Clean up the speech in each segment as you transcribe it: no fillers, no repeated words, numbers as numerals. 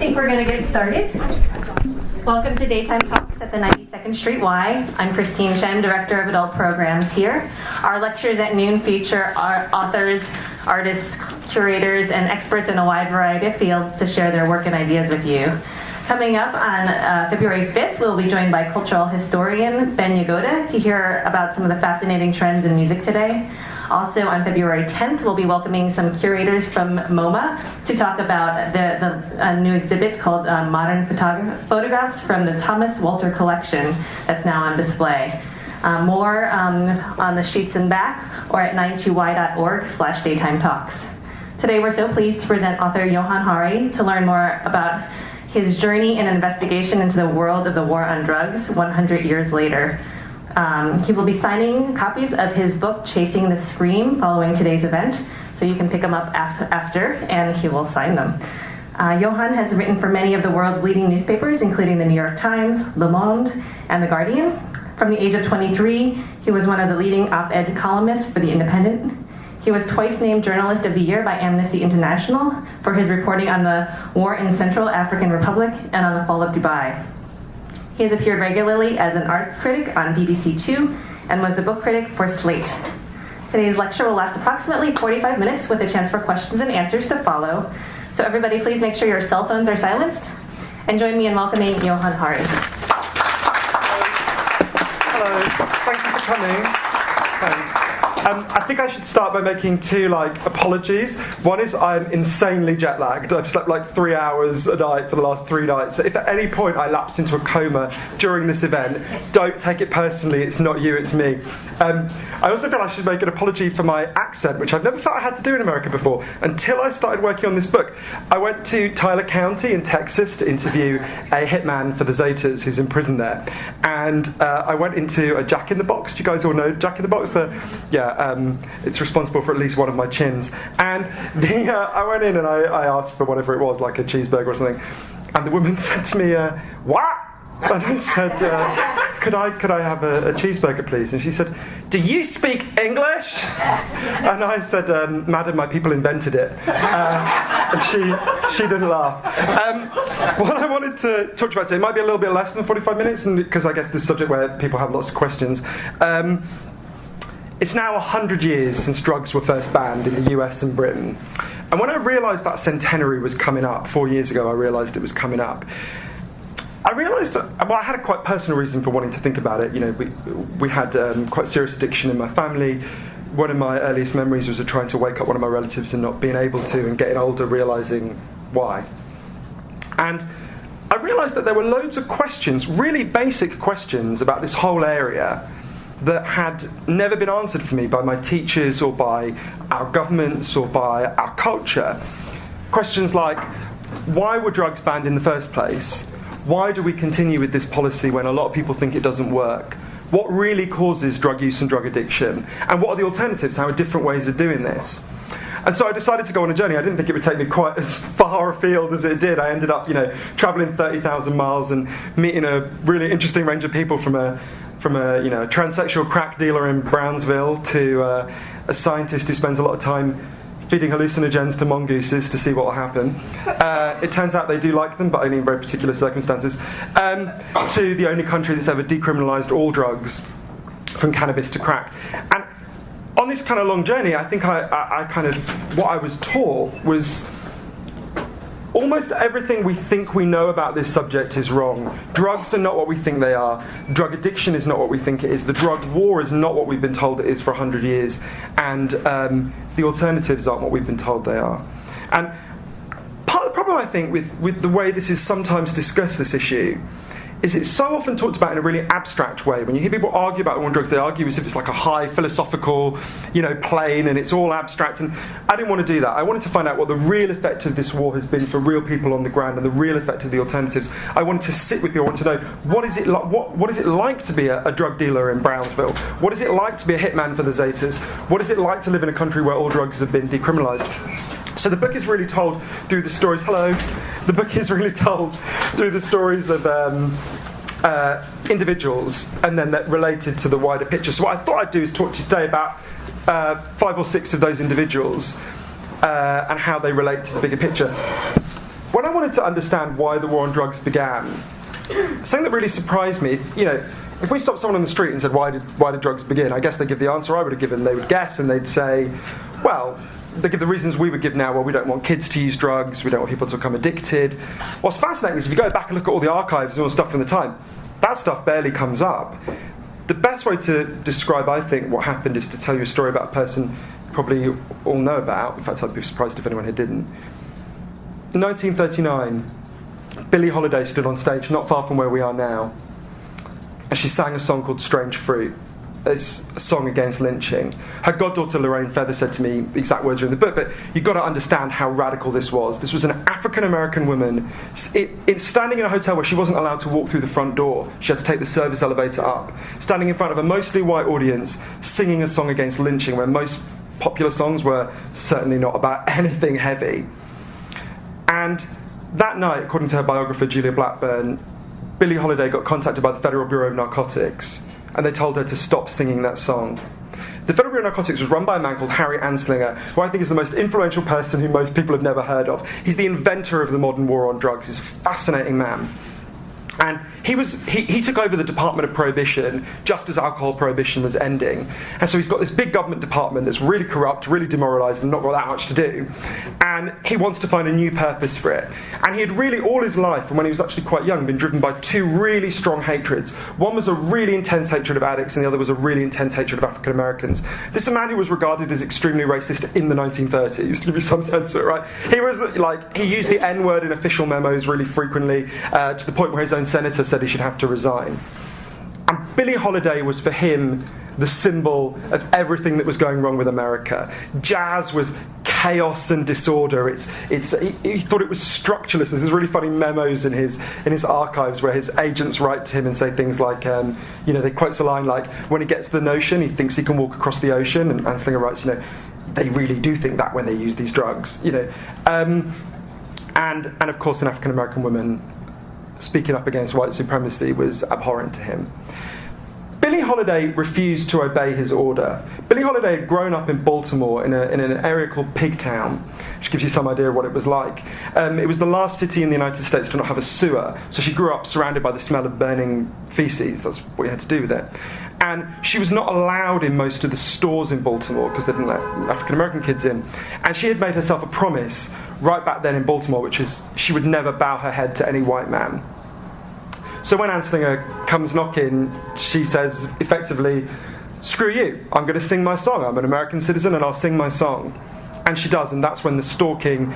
think we're going to get started. Welcome to Daytime Talks at the 92nd Street Y. I'm Christine Shen, Director of Adult Programs here. Our lectures at noon feature our authors, artists, curators, and experts in a wide variety of fields to share their work and ideas with you. Coming up on February 5th, we'll be joined by cultural historian Ben Yagoda to hear about some of the fascinating trends in music today. Also on February 10th, we'll be welcoming some curators from MoMA to talk about the new exhibit called Modern Photographs from the Thomas Walter Collection that's now on display. More on the sheets and back or at 92y.org/daytime talks. Today we're so pleased to present author Johann Hari to learn more about his journey and investigation into the world of the war on drugs 100 years later. He will be signing copies of his book, Chasing the Scream, following today's event, so you can pick them up after, and he will sign them. Johann has written for many of the world's leading newspapers, including the New York Times, Le Monde, and The Guardian. From the age of 23, he was one of the leading op-ed columnists for The Independent. He was twice named Journalist of the Year by Amnesty International for his reporting on the war in Central African Republic and on the fall of Dubai. He has appeared regularly as an arts critic on BBC Two and was a book critic for Slate. Today's lecture will last approximately 45 minutes with a chance for questions and answers to follow. So everybody please make sure your cell phones are silenced and join me in welcoming Johann Hari. Hello, thank you for coming. Thanks. I think I should start by making two apologies. One is I'm insanely jet lagged. I've slept 3 hours a night for the last 3 nights. So if at any point I lapse into a coma during this event, don't take it personally. It's not you, it's me. I also feel I should make an apology for my accent, which I've never felt I had to do in America before until I started working on this book. I went to Tyler County in Texas to interview a hitman for the Zetas who's in prison there. And I went into a Jack in the Box. Do you guys all know Jack in the Box? It's responsible for at least one of my chins. And I went in and I asked for whatever it was, like a cheeseburger or something. And the woman said to me, what? And I said, could I have a cheeseburger, please? And she said, do you speak English? And I said, madam, my people invented it. And she didn't laugh. What I wanted to talk about today might be a little bit less than 45 minutes, because I guess this is a subject where people have lots of questions. It's now 100 years since drugs were first banned in the US and Britain. And when I realised that centenary was coming up, 4 years ago I realised it was coming up, I realised, I had a quite personal reason for wanting to think about it. You know, we had quite serious addiction in my family. One of my earliest memories was of trying to wake up one of my relatives and not being able to, and getting older realising why. And I realised that there were loads of questions, really basic questions about this whole area that had never been answered for me by my teachers or by our governments or by our culture. Questions like, why were drugs banned in the first place? Why do we continue with this policy when a lot of people think it doesn't work? What really causes drug use and drug addiction? And what are the alternatives? How are different ways of doing this? And so I decided to go on a journey. I didn't think it would take me quite as far afield as it did. I ended up, travelling 30,000 miles and meeting a really interesting range of people from a transsexual crack dealer in Brownsville to a scientist who spends a lot of time feeding hallucinogens to mongooses to see what will happen. It turns out they do like them, but only in very particular circumstances. To the only country that's ever decriminalised all drugs, from cannabis to crack. And on this kind of long journey, I think what I was taught was almost everything we think we know about this subject is wrong. Drugs are not what we think they are. Drug addiction is not what we think it is. The drug war is not what we've been told it is for 100 years. And the alternatives aren't what we've been told they are. And part of the problem, I think, with the way this is sometimes discussed, this issue, is it's so often talked about in a really abstract way. When you hear people argue about war on drugs, they argue as if it's like a high philosophical, plane, and it's all abstract. And I didn't want to do that. I wanted to find out what the real effect of this war has been for real people on the ground and the real effect of the alternatives. I wanted to sit with people. I wanted to know, what is it like to be a drug dealer in Brownsville? What is it like to be a hitman for the Zetas? What is it like to live in a country where all drugs have been decriminalised? So the book is really told through the stories. The book is really told through the stories of individuals, and then that related to the wider picture. So what I thought I'd do is talk to you today about 5 or 6 of those individuals and how they relate to the bigger picture. when I wanted to understand why the war on drugs began, something that really surprised me, if we stopped someone on the street and said, why did drugs begin? I guess they'd give the answer I would have given. They would guess and they'd say, well, they give the reasons we would give now. Well, we don't want kids to use drugs. We don't want people to become addicted. What's fascinating is if you go back and look at all the archives and all the stuff from the time, that stuff barely comes up. The best way to describe, I think, what happened is to tell you a story about a person you probably all know about. In fact, I'd be surprised if anyone here didn't. In 1939, Billie Holiday stood on stage not far from where we are now, and she sang a song called Strange Fruit. It's a song against lynching. Her goddaughter Lorraine Feather said to me, the exact words are in the book, but you've got to understand how radical this was. This was an African-American woman standing in a hotel where she wasn't allowed to walk through the front door. She had to take the service elevator up. Standing in front of a mostly white audience, singing a song against lynching, where most popular songs were certainly not about anything heavy. And that night, according to her biographer Julia Blackburn, Billie Holiday got contacted by the Federal Bureau of Narcotics, and they told her to stop singing that song. The Federal Bureau of Narcotics was run by a man called Harry Anslinger, who I think is the most influential person who most people have never heard of. He's the inventor of the modern war on drugs. He's a fascinating man. And he took over the Department of Prohibition just as alcohol prohibition was ending. And so he's got this big government department that's really corrupt, really demoralised, and not got that much to do. And he wants to find a new purpose for it. And he had really, all his life, and when he was actually quite young, been driven by two really strong hatreds. One was a really intense hatred of addicts, and the other was a really intense hatred of African Americans. This is a man who was regarded as extremely racist in the 1930s, to give you some sense of it, right? He used the N-word in official memos really frequently, to the point where his own senator said he should have to resign. And Billie Holiday was, for him, the symbol of everything that was going wrong with America. Jazz was chaos and disorder. He thought it was structureless. There's really funny memos in his archives where his agents write to him and say things like, they quotes a line like, when he gets the notion, he thinks he can walk across the ocean. And Anslinger writes, they really do think that when they use these drugs. And of course, an African American woman speaking up against white supremacy was abhorrent to him. Billie Holiday refused to obey his order. Billie Holiday had grown up in Baltimore in an area called Pigtown, which gives you some idea of what it was like. It was the last city in the United States to not have a sewer, so she grew up surrounded by the smell of burning feces. That's what you had to do with it. And she was not allowed in most of the stores in Baltimore because they didn't let African American kids in. And she had made herself a promise right back then in Baltimore, which is she would never bow her head to any white man. So when Anslinger comes knocking, she says, effectively, screw you, I'm going to sing my song. I'm an American citizen and I'll sing my song. And she does, and that's when the stalking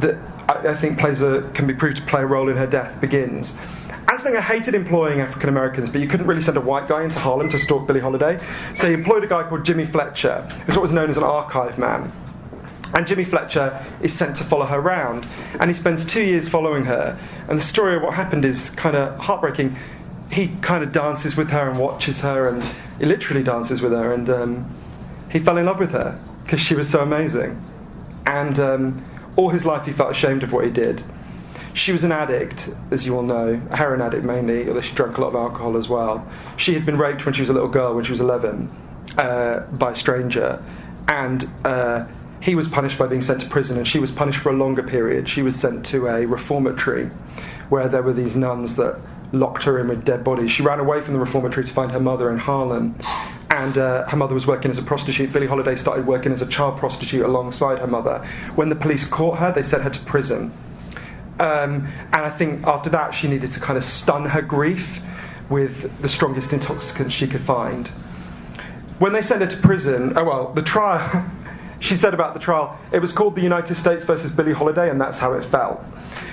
that I think can be proved to play a role in her death begins. Anslinger hated employing African Americans, but you couldn't really send a white guy into Harlem to stalk Billie Holiday. So he employed a guy called Jimmy Fletcher, who's what was known as an archive man. And Jimmy Fletcher is sent to follow her around. And he spends 2 years following her. And the story of what happened is kind of heartbreaking. He kind of dances with her and watches her, and he literally dances with her. And he fell in love with her because she was so amazing. And all his life he felt ashamed of what he did. She was an addict, as you all know, a heroin addict mainly, although she drank a lot of alcohol as well. She had been raped when she was a little girl, when she was 11, by a stranger. And he was punished by being sent to prison, and she was punished for a longer period. She was sent to a reformatory where there were these nuns that locked her in with dead bodies. She ran away from the reformatory to find her mother in Harlem, and her mother was working as a prostitute. Billie Holiday started working as a child prostitute alongside her mother. When the police caught her, they sent her to prison. And I think after that she needed to kind of stun her grief with the strongest intoxicant she could find. When they sent her to prison, the trial... She said about the trial, it was called the United States versus Billie Holiday, and that's how it felt.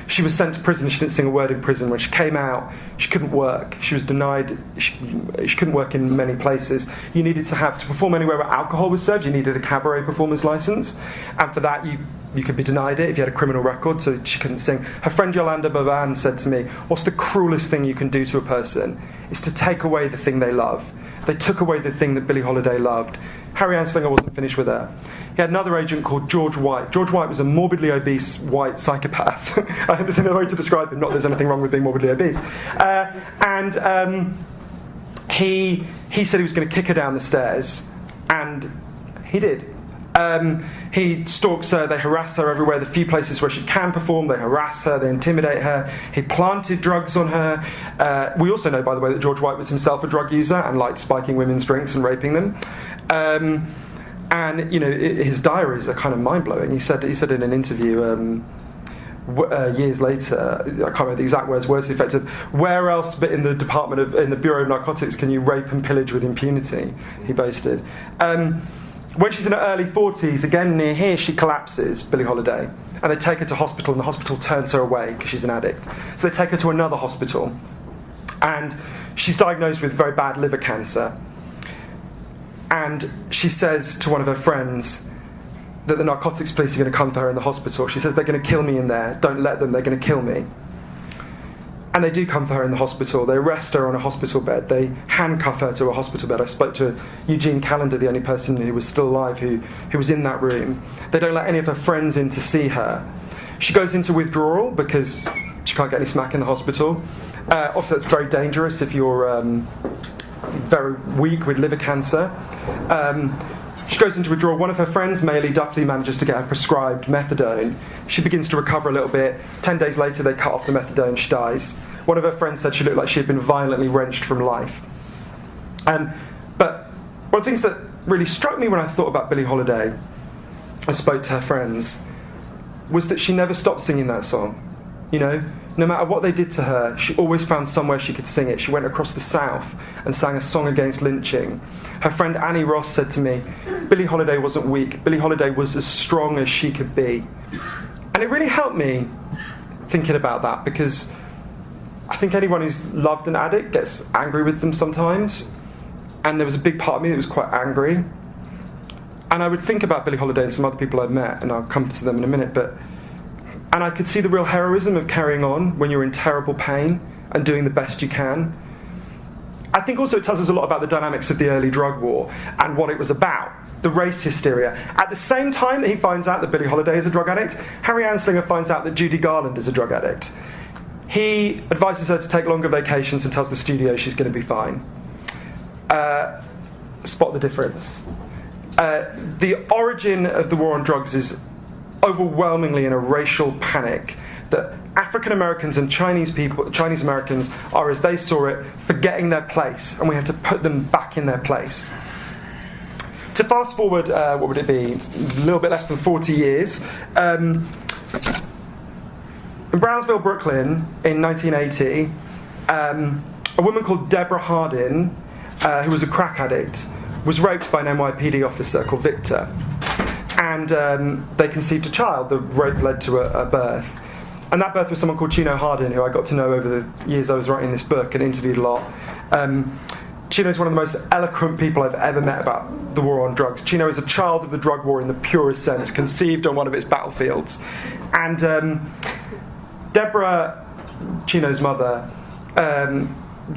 She was sent to prison. She didn't sing a word in prison. When she came out, she couldn't work. She was denied. She couldn't work in many places. You needed to perform anywhere where alcohol was served. You needed a cabaret performer's license, and for that you could be denied it if you had a criminal record, so she couldn't sing. Her friend Yolanda Bavan said to me, what's the cruelest thing you can do to a person? Is to take away the thing they love. They took away the thing that Billie Holiday loved. Harry Anslinger wasn't finished with her. He had another agent called George White. George White was a morbidly obese white psychopath. I think there's another way to describe him, not that there's anything wrong with being morbidly obese. He said he was going to kick her down the stairs, and he did. He stalks her, they harass her everywhere. The few places where she can perform, they harass her, they intimidate her. He planted drugs on her. We also know, by the way, that George White was himself a drug user and liked spiking women's drinks and raping them. And, his diaries are kind of mind-blowing. He said in an interview years later, I can't remember the exact words to the effect of, where else but in the Bureau of Narcotics can you rape and pillage with impunity, he boasted. When she's in her early 40s, again near here, she collapses, Billie Holiday, and they take her to hospital, and the hospital turns her away because she's an addict. So they take her to another hospital, and she's diagnosed with very bad liver cancer. And she says to one of her friends that the narcotics police are going to come for her in the hospital. She says, they're going to kill me in there. Don't let them, they're going to kill me. And they do come for her in the hospital. They arrest her on a hospital bed. They handcuff her to a hospital bed. I spoke to Eugene Callender, the only person who was still alive who was in that room. They don't let any of her friends in to see her. She goes into withdrawal because she can't get any smack in the hospital. Obviously, it's very dangerous if you're very weak with liver cancer. She goes into withdrawal. One of her friends, Maylie Duffy, manages to get her prescribed methadone. She begins to recover a little bit. 10 days later, they cut off the methadone. She dies. One of her friends said she looked like she had been violently wrenched from life. But one of the things that really struck me when I thought about Billie Holiday and spoke to her friends was that she never stopped singing that song. No matter what they did to her, she always found somewhere she could sing it. She went across the South and sang a song against lynching. Her friend Annie Ross said to me, Billie Holiday wasn't weak. Billie Holiday was as strong as she could be. And it really helped me thinking about that, because I think anyone who's loved an addict gets angry with them sometimes. And there was a big part of me that was quite angry. And I would think about Billie Holiday and some other people I've met, and I'll come to them in a minute, and I could see the real heroism of carrying on when you're in terrible pain and doing the best you can. I think also it tells us a lot about the dynamics of the early drug war and what it was about, the race hysteria. At the same time that he finds out that Billie Holiday is a drug addict, Harry Anslinger finds out that Judy Garland is a drug addict. He advises her to take longer vacations and tells the studio she's going to be fine. Spot the difference. The origin of the war on drugs is overwhelmingly in a racial panic that African Americans and Chinese Americans are, as they saw it, forgetting their place, and we have to put them back in their place. To fast forward, what would it be? A little bit less than 40 years. In Brownsville, Brooklyn, in 1980, a woman called Deborah Hardin, who was a crack addict, was raped by an NYPD officer called Victor. And they conceived a child. The rape led to a birth. And that birth was someone called Chino Hardin, who I got to know over the years I was writing this book and interviewed a lot. Chino is one of the most eloquent people I've ever met about the war on drugs. Chino is a child of the drug war in the purest sense, conceived on one of its battlefields. And Deborah, Chino's mother,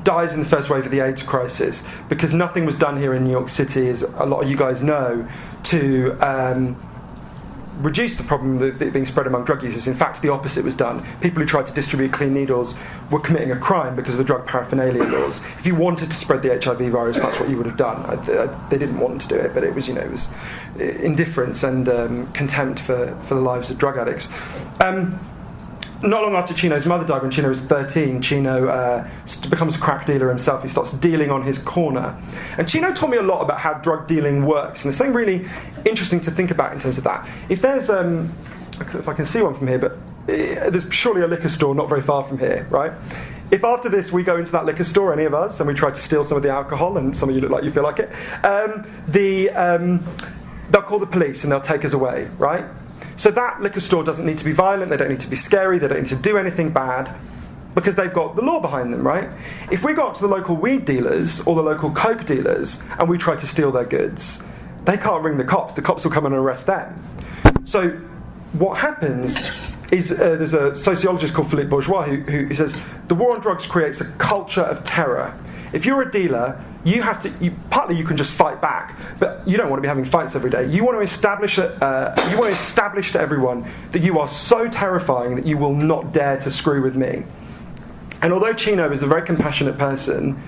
dies in the first wave of the AIDS crisis because nothing was done here in New York City, as a lot of you guys know, to reduce the problem being spread among drug users. In fact, the opposite was done. People who tried to distribute clean needles were committing a crime because of the drug paraphernalia laws. If you wanted to spread the HIV virus, that's what you would have done. They didn't want to do it, but it was indifference and contempt for the lives of drug addicts. Not long after Chino's mother died, when Chino was 13, Chino becomes a crack dealer himself. He starts dealing on his corner. And Chino taught me a lot about how drug dealing works. And there's something really interesting to think about in terms of that. If there's, if I can see one from here, but there's surely a liquor store not very far from here, right? If after this we go into that liquor store, any of us, and we try to steal some of the alcohol, and some of you look like you feel like it, they'll call the police and they'll take us away, right? So that liquor store doesn't need to be violent, they don't need to be scary, they don't need to do anything bad, because they've got the law behind them, right? If we go up to the local weed dealers or the local coke dealers and we try to steal their goods, they can't ring the cops will come and arrest them. So what happens is there's a sociologist called Philippe Bourgeois who says the war on drugs creates a culture of terror. If you're a dealer, partly you can just fight back, but you don't want to be having fights every day. You want to establish to everyone that you are so terrifying that you will not dare to screw with me. And although Chino is a very compassionate person,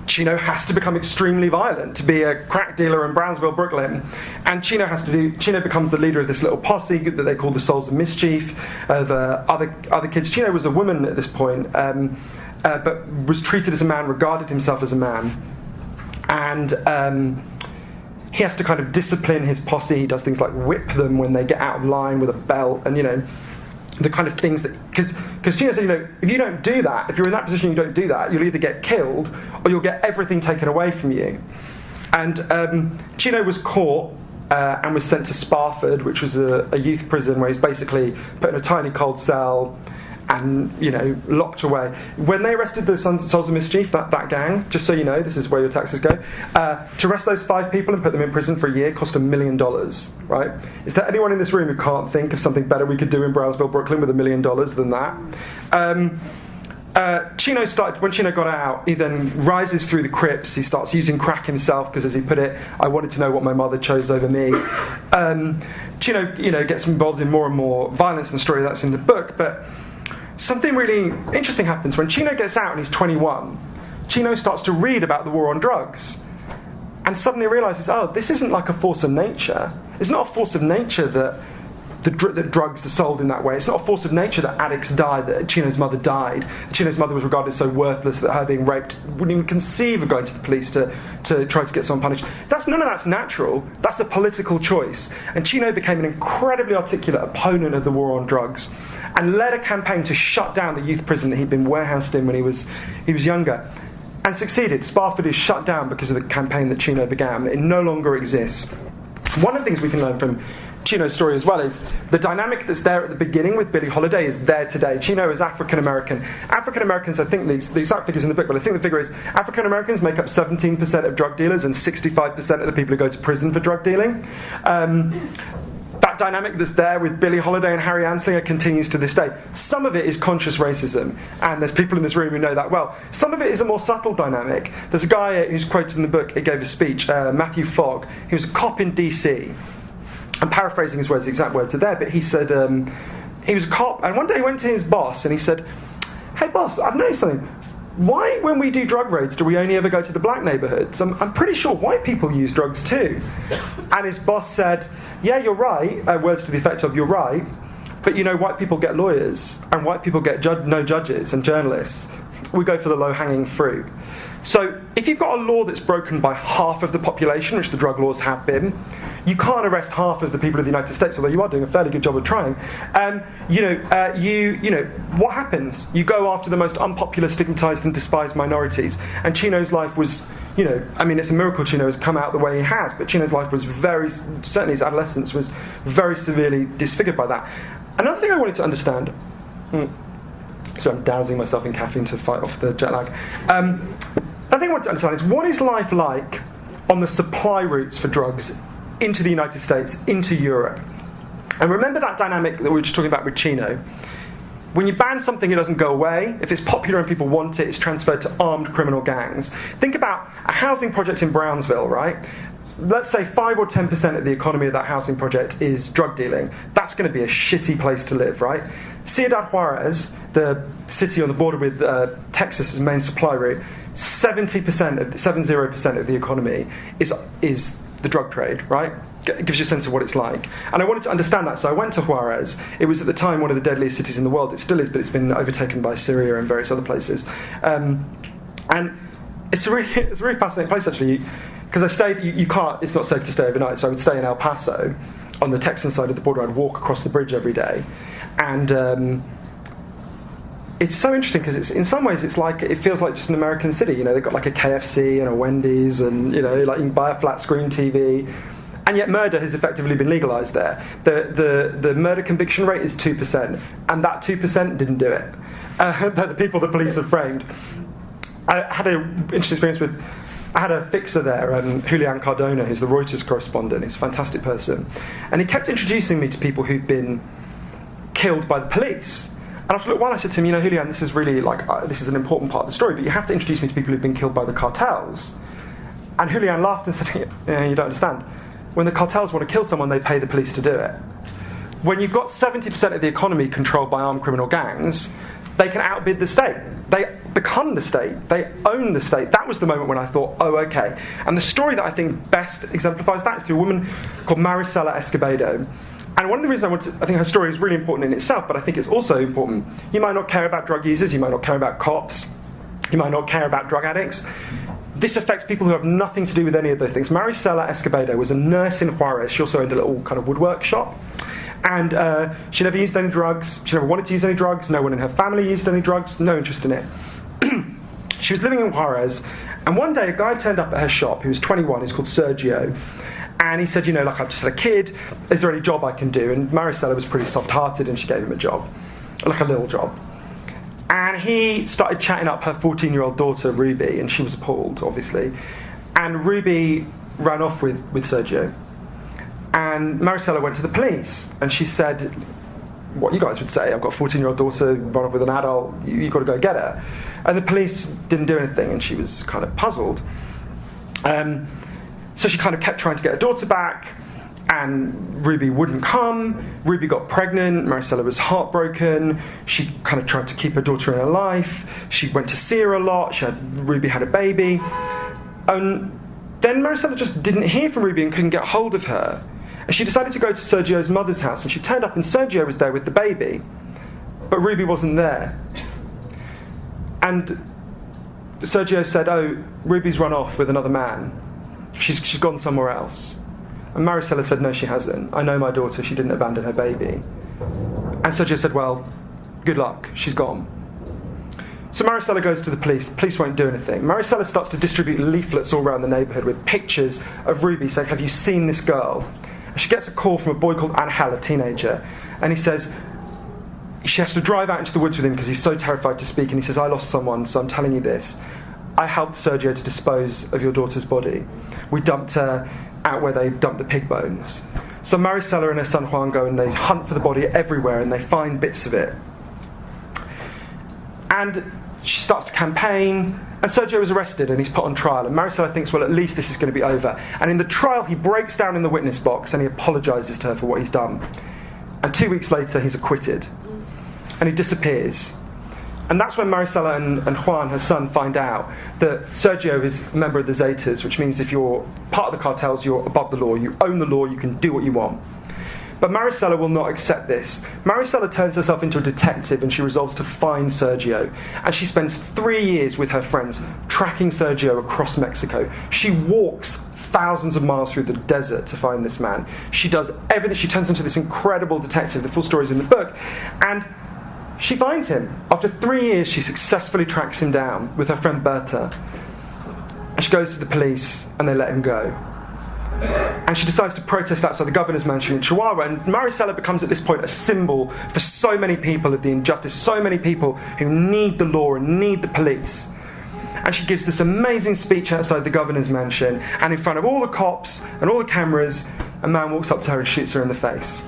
Chino has to become extremely violent to be a crack dealer in Brownsville, Brooklyn. And Chino becomes the leader of this little posse that they call the Souls of Mischief, of other kids. Chino was a woman at this point, but was treated as a man, regarded himself as a man. And he has to kind of discipline his posse. He does things like whip them when they get out of line with a belt, and the kind of things that, because Chino said, if you don't do that, if you're in that position, you don't do that, you'll either get killed or you'll get everything taken away from you. And Chino was caught and was sent to Sparford, which was a youth prison where he's basically put in a tiny cold cell and locked away. When they arrested the Souls of Mischief, that gang, just so you know, this is where your taxes go, to arrest those 5 people and put them in prison for a year cost $1 million, right? Is there anyone in this room who can't think of something better we could do in Brownsville, Brooklyn with $1 million than that? Chino started, when Chino got out, he then rises through the crypts. He starts using crack himself because, as he put it, I wanted to know what my mother chose over me. Chino, gets involved in more and more violence in the story that's in the book, but something really interesting happens. When Chino gets out and he's 21, Chino starts to read about the war on drugs and suddenly realises, this isn't like a force of nature. It's not a force of nature that that drugs are sold in that way. It's not a force of nature that addicts died, that Chino's mother died. Chino's mother was regarded as so worthless that her being raped wouldn't even conceive of going to the police to try to get someone punished. None of that's natural. That's a political choice. And Chino became an incredibly articulate opponent of the war on drugs and led a campaign to shut down the youth prison that he'd been warehoused in when he was younger. And succeeded. Sparford is shut down because of the campaign that Chino began. It no longer exists. One of the things we can learn from Chino's story as well is the dynamic that's there at the beginning with Billie Holiday is there today. Chino is African American. African Americans, I think the exact figures in the book, but I think the figure is African Americans make up 17% of drug dealers and 65% of the people who go to prison for drug dealing. That dynamic that's there with Billie Holiday and Harry Anslinger continues to this day. Some of it is conscious racism, and there's people in this room who know that well. Some of it is a more subtle dynamic. There's a guy who's quoted in the book, he gave a speech, Matthew Fogg. He was a cop in DC. I'm paraphrasing his words, the exact words are there, but he said he was a cop, and one day he went to his boss and he said, "Hey boss, I've noticed something. Why, when we do drug raids, do we only ever go to the black neighbourhoods? I'm pretty sure white people use drugs too." And his boss said, "Yeah, you're right," words to the effect of, "You're right, but white people get lawyers, and white people get no judges and journalists. We go for the low-hanging fruit." So if you've got a law that's broken by half of the population, which the drug laws have been, you can't arrest half of the people of the United States, although you are doing a fairly good job of trying. What happens? You go after the most unpopular, stigmatized and despised minorities. And Chino's life was, it's a miracle Chino has come out the way he has, but Chino's life was certainly his adolescence was very severely disfigured by that. Another thing I wanted to understand, so I'm dousing myself in caffeine to fight off the jet lag. Another thing I wanted to understand is, what is life like on the supply routes for drugs into the United States, into Europe? And remember that dynamic that we were just talking about with Chino. When you ban something, it doesn't go away. If it's popular and people want it, it's transferred to armed criminal gangs. Think about a housing project in Brownsville, right? Let's say 5 or 10% of the economy of that housing project is drug dealing. That's going to be a shitty place to live, right? Ciudad Juarez, the city on the border with Texas' main supply route, 70% of the economy is the drug trade, right? It gives you a sense of what it's like. And I wanted to understand that, so I went to Juarez. It was at the time one of the deadliest cities in the world. It still is, but it's been overtaken by Syria and various other places. And it's a really fascinating place, actually, because I stayed. It's not safe to stay overnight, so I would stay in El Paso on the Texan side of the border. I'd walk across the bridge every day, and it's so interesting because in some ways it feels like just an American city. They've got like a KFC and a Wendy's, and like you can buy a flat screen TV. And yet murder has effectively been legalised there. The murder conviction rate is 2%, and that 2% didn't do it. The people the police have framed. I had an interesting experience I had a fixer there, Julian Cardona, who's the Reuters correspondent. He's a fantastic person. And he kept introducing me to people who'd been killed by the police. And after a little while I said to him, Julian, this is really this is an important part of the story, but you have to introduce me to people who've been killed by the cartels. And Julian laughed and said, "Yeah, you don't understand. When the cartels want to kill someone, they pay the police to do it. When you've got 70% of the economy controlled by armed criminal gangs, they can outbid the state. They become the state. They own the state. That was the moment when I thought, oh, okay. And the story that I think best exemplifies that is through a woman called Marisela Escobedo. And one of the reasons I think her story is really important in itself, but I think it's also important. You might not care about drug users. You might not care about cops. You might not care about drug addicts. This affects people who have nothing to do with any of those things. Marisela Escobedo was a nurse in Juarez. She also owned a little kind of woodwork shop. And she never used any drugs. She never wanted to use any drugs. No one in her family used any drugs. No interest in it. She was living in Juarez. And one day a guy turned up at her shop who was 21. He's called Sergio. And he said, I've just had a kid. Is there any job I can do? And Marisela was pretty soft-hearted and she gave him a job. Like a little job. And he started chatting up her 14-year-old daughter, Ruby, and she was appalled, obviously. And Ruby ran off with Sergio. And Marisela went to the police, and she said, what you guys would say, I've got a 14-year-old daughter, run off with an adult, you've got to go get her. And the police didn't do anything, and she was kind of puzzled. So she kind of kept trying to get her daughter back, and Ruby wouldn't come. Ruby got pregnant. Marisela was heartbroken. She kind of tried to keep her daughter in her life. She went to see her a lot. Ruby had a baby. And then Marisela just didn't hear from Ruby and couldn't get hold of her. And she decided to go to Sergio's mother's house. And she turned up and Sergio was there with the baby. But Ruby wasn't there. And Sergio said, oh, Ruby's run off with another man. She's gone somewhere else. And Marisela said, no, she hasn't. I know my daughter, she didn't abandon her baby. And Sergio said, well, good luck, she's gone. So Marisela goes to the police. Police won't do anything. Marisela starts to distribute leaflets all around the neighbourhood with pictures of Ruby saying, have you seen this girl? And she gets a call from a boy called Angel, a teenager. And he says, she has to drive out into the woods with him because he's so terrified to speak. And he says, I lost someone, so I'm telling you this. I helped Sergio to dispose of your daughter's body. We dumped her out where they dump the pig bones. So Marisela and her son Juan go and they hunt for the body everywhere and they find bits of it. And she starts to campaign, and Sergio is arrested and he's put on trial. And Marisela thinks, well, at least this is going to be over. And in the trial, he breaks down in the witness box and he apologises to her for what he's done. And 2 weeks later, he's acquitted. And he disappears. And that's when Marisela and Juan, her son, find out that Sergio is a member of the Zetas, which means if you're part of the cartels, you're above the law. You own the law, you can do what you want. But Marisela will not accept this. Marisela turns herself into a detective and she resolves to find Sergio. And she spends 3 years with her friends tracking Sergio across Mexico. She walks thousands of miles through the desert to find this man. She does everything. She turns into this incredible detective. The full story is in the book. And she finds him. After 3 years, she successfully tracks him down with her friend Berta. And she goes to the police, and they let him go. And she decides to protest outside the governor's mansion in Chihuahua. And Marisela becomes, at this point, a symbol for so many people of the injustice, so many people who need the law and need the police. And she gives this amazing speech outside the governor's mansion, and in front of all the cops and all the cameras, a man walks up to her and shoots her in the face.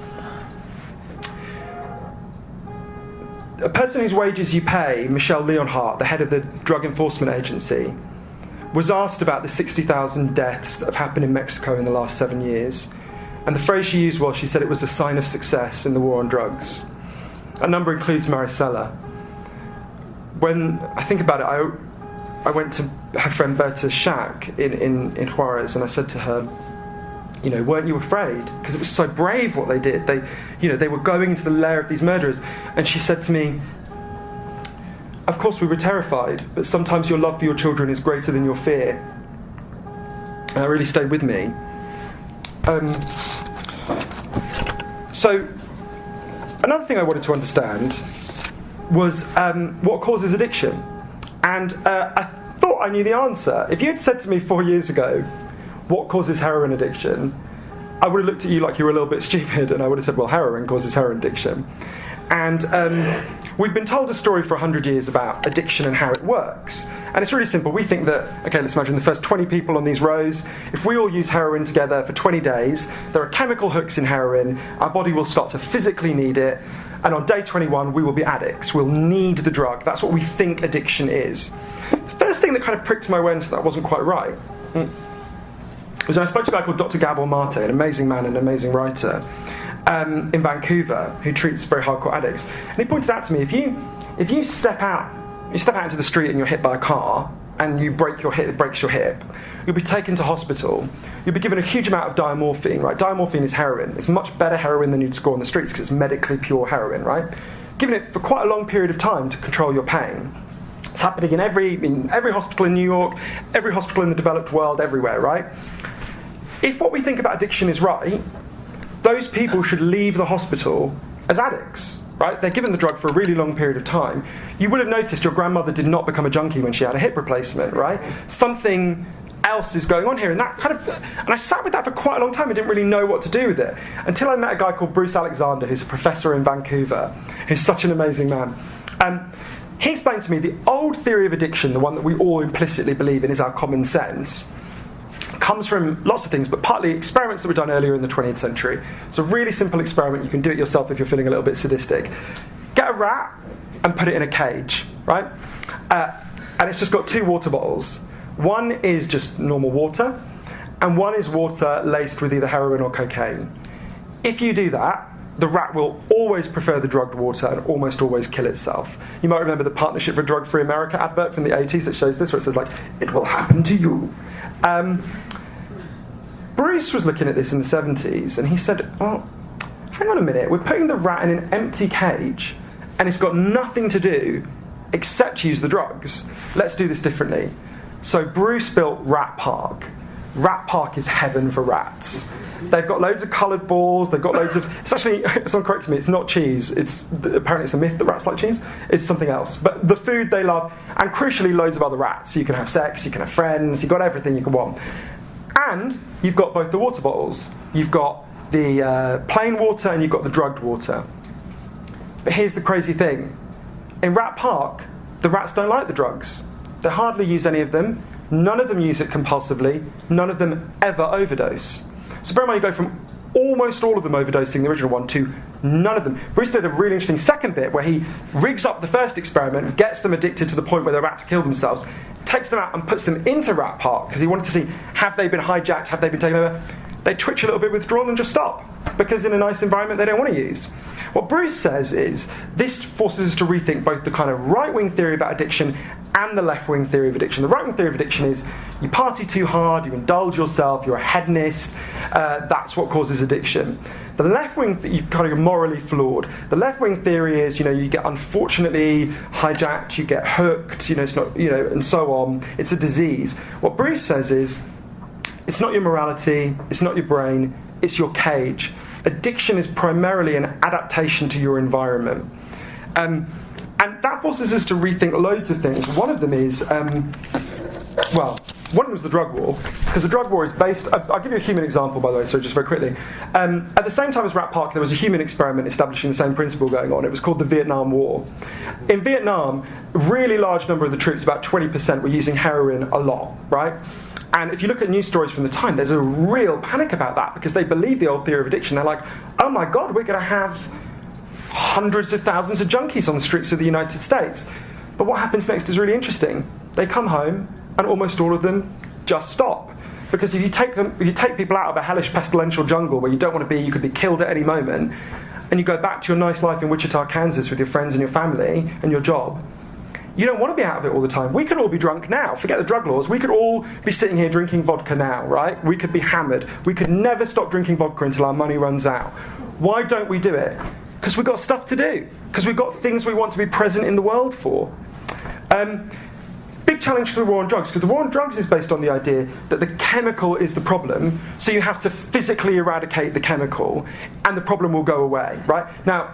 A person whose wages you pay, Michelle Leonhardt, the head of the Drug Enforcement Agency, was asked about the 60,000 deaths that have happened in Mexico in the last 7 years. And the phrase she used was, she said it was a sign of success in the war on drugs. That number includes Marisela. When I think about it, I went to her friend Berta's shack in Juarez, and I said to her, weren't you afraid? Because it was so brave what they did. They were going into the lair of these murderers. And she said to me, of course we were terrified, but sometimes your love for your children is greater than your fear. And that really stayed with me. So, another thing I wanted to understand was what causes addiction. And I thought I knew the answer. If you had said to me 4 years ago, what causes heroin addiction? I would have looked at you like you were a little bit stupid, and I would have said, well, heroin causes heroin addiction. And we've been told a story for 100 years about addiction and how it works. And it's really simple. We think that, okay, let's imagine the first 20 people on these rows. If we all use heroin together for 20 days, there are chemical hooks in heroin, our body will start to physically need it, and on day 21 we will be addicts. We'll need the drug. That's what we think addiction is. The first thing that kind of pricked my awareness that wasn't quite right was when I spoke to a guy called Dr. Gabor Mate, an amazing man and an amazing writer, in Vancouver, who treats very hardcore addicts. And he pointed out to me, if If you step out into the street and you're hit by a car, and you breaks your hip, you'll be taken to hospital. You'll be given a huge amount of diamorphine, right? Diamorphine is heroin. It's much better heroin than you'd score on the streets because it's medically pure heroin, right? Given it for quite a long period of time to control your pain. It's happening in every hospital in New York, every hospital in the developed world, everywhere, right? If what we think about addiction is right, those people should leave the hospital as addicts. Right? They're given the drug for a really long period of time. You would have noticed your grandmother did not become a junkie when she had a hip replacement, right? Something else is going on here, and I sat with that for quite a long time. I didn't really know what to do with it until I met a guy called Bruce Alexander, who's a professor in Vancouver, who's such an amazing man. He explained to me the old theory of addiction, the one that we all implicitly believe in is our common sense, comes from lots of things, but partly experiments that were done earlier in the 20th century. It's a really simple experiment. You can do it yourself if you're feeling a little bit sadistic. Get a rat and put it in a cage, right? And it's just got 2 water bottles. One is just normal water, and one is water laced with either heroin or cocaine. If you do that, the rat will always prefer the drugged water and almost always kill itself. You might remember the Partnership for Drug-Free America advert from the 80s that shows this, where it says, like, it will happen to you. Bruce was looking at this in the 70s, and he said, well, hang on a minute, we're putting the rat in an empty cage, and it's got nothing to do except use the drugs. Let's do this differently. So Bruce built Rat Park. Rat Park is heaven for rats. They've got loads of coloured balls, they've got loads of... It's actually, someone corrected me, it's not cheese. Apparently it's a myth that rats like cheese. It's something else. But the food they love, and crucially loads of other rats. You can have sex, you can have friends, you've got everything you can want. And you've got both the water bottles. You've got the plain water and you've got the drugged water. But here's the crazy thing. In Rat Park, the rats don't like the drugs. They hardly use any of them. None of them use it compulsively. None of them ever overdose. So bear in mind, you go from almost all of them overdosing, the original one, to none of them. Bruce did a really interesting second bit where he rigs up the first experiment, gets them addicted to the point where they're about to kill themselves, takes them out and puts them into Rat Park because he wanted to see, have they been hijacked, have they been taken over? They twitch a little bit withdrawn and just stop because in a nice environment they don't want to use. What Bruce says is this forces us to rethink both the kind of right-wing theory about addiction and the left-wing theory of addiction. The right-wing theory of addiction is you party too hard, you indulge yourself, you're a hedonist, that's what causes addiction. The left-wing, you're kind of morally flawed. The left-wing theory is, you get unfortunately hijacked, you get hooked, it's not, and so on. It's a disease. What Bruce says is, it's not your morality, it's not your brain, it's your cage. Addiction is primarily an adaptation to your environment. And that forces us to rethink loads of things. One of them is, one of them is the drug war, because the drug war is based... I'll give you a human example, by the way, so just very quickly. At the same time as Rat Park, there was a human experiment establishing the same principle going on. It was called the Vietnam War. In Vietnam, a really large number of the troops, about 20%, were using heroin a lot, right? And if you look at news stories from the time, there's a real panic about that because they believe the old theory of addiction. They're like, oh my God, we're going to have hundreds of thousands of junkies on the streets of the United States. But what happens next is really interesting. They come home and almost all of them just stop. Because if you take people out of a hellish pestilential jungle where you don't want to be, you could be killed at any moment, and you go back to your nice life in Wichita, Kansas with your friends and your family and your job, you don't want to be out of it all the time. We could all be drunk now. Forget the drug laws. We could all be sitting here drinking vodka now, right? We could be hammered. We could never stop drinking vodka until our money runs out. Why don't we do it? Because we've got stuff to do. Because we've got things we want to be present in the world for. Big challenge to the war on drugs, because the war on drugs is based on the idea that the chemical is the problem, so you have to physically eradicate the chemical, and the problem will go away, right? Now,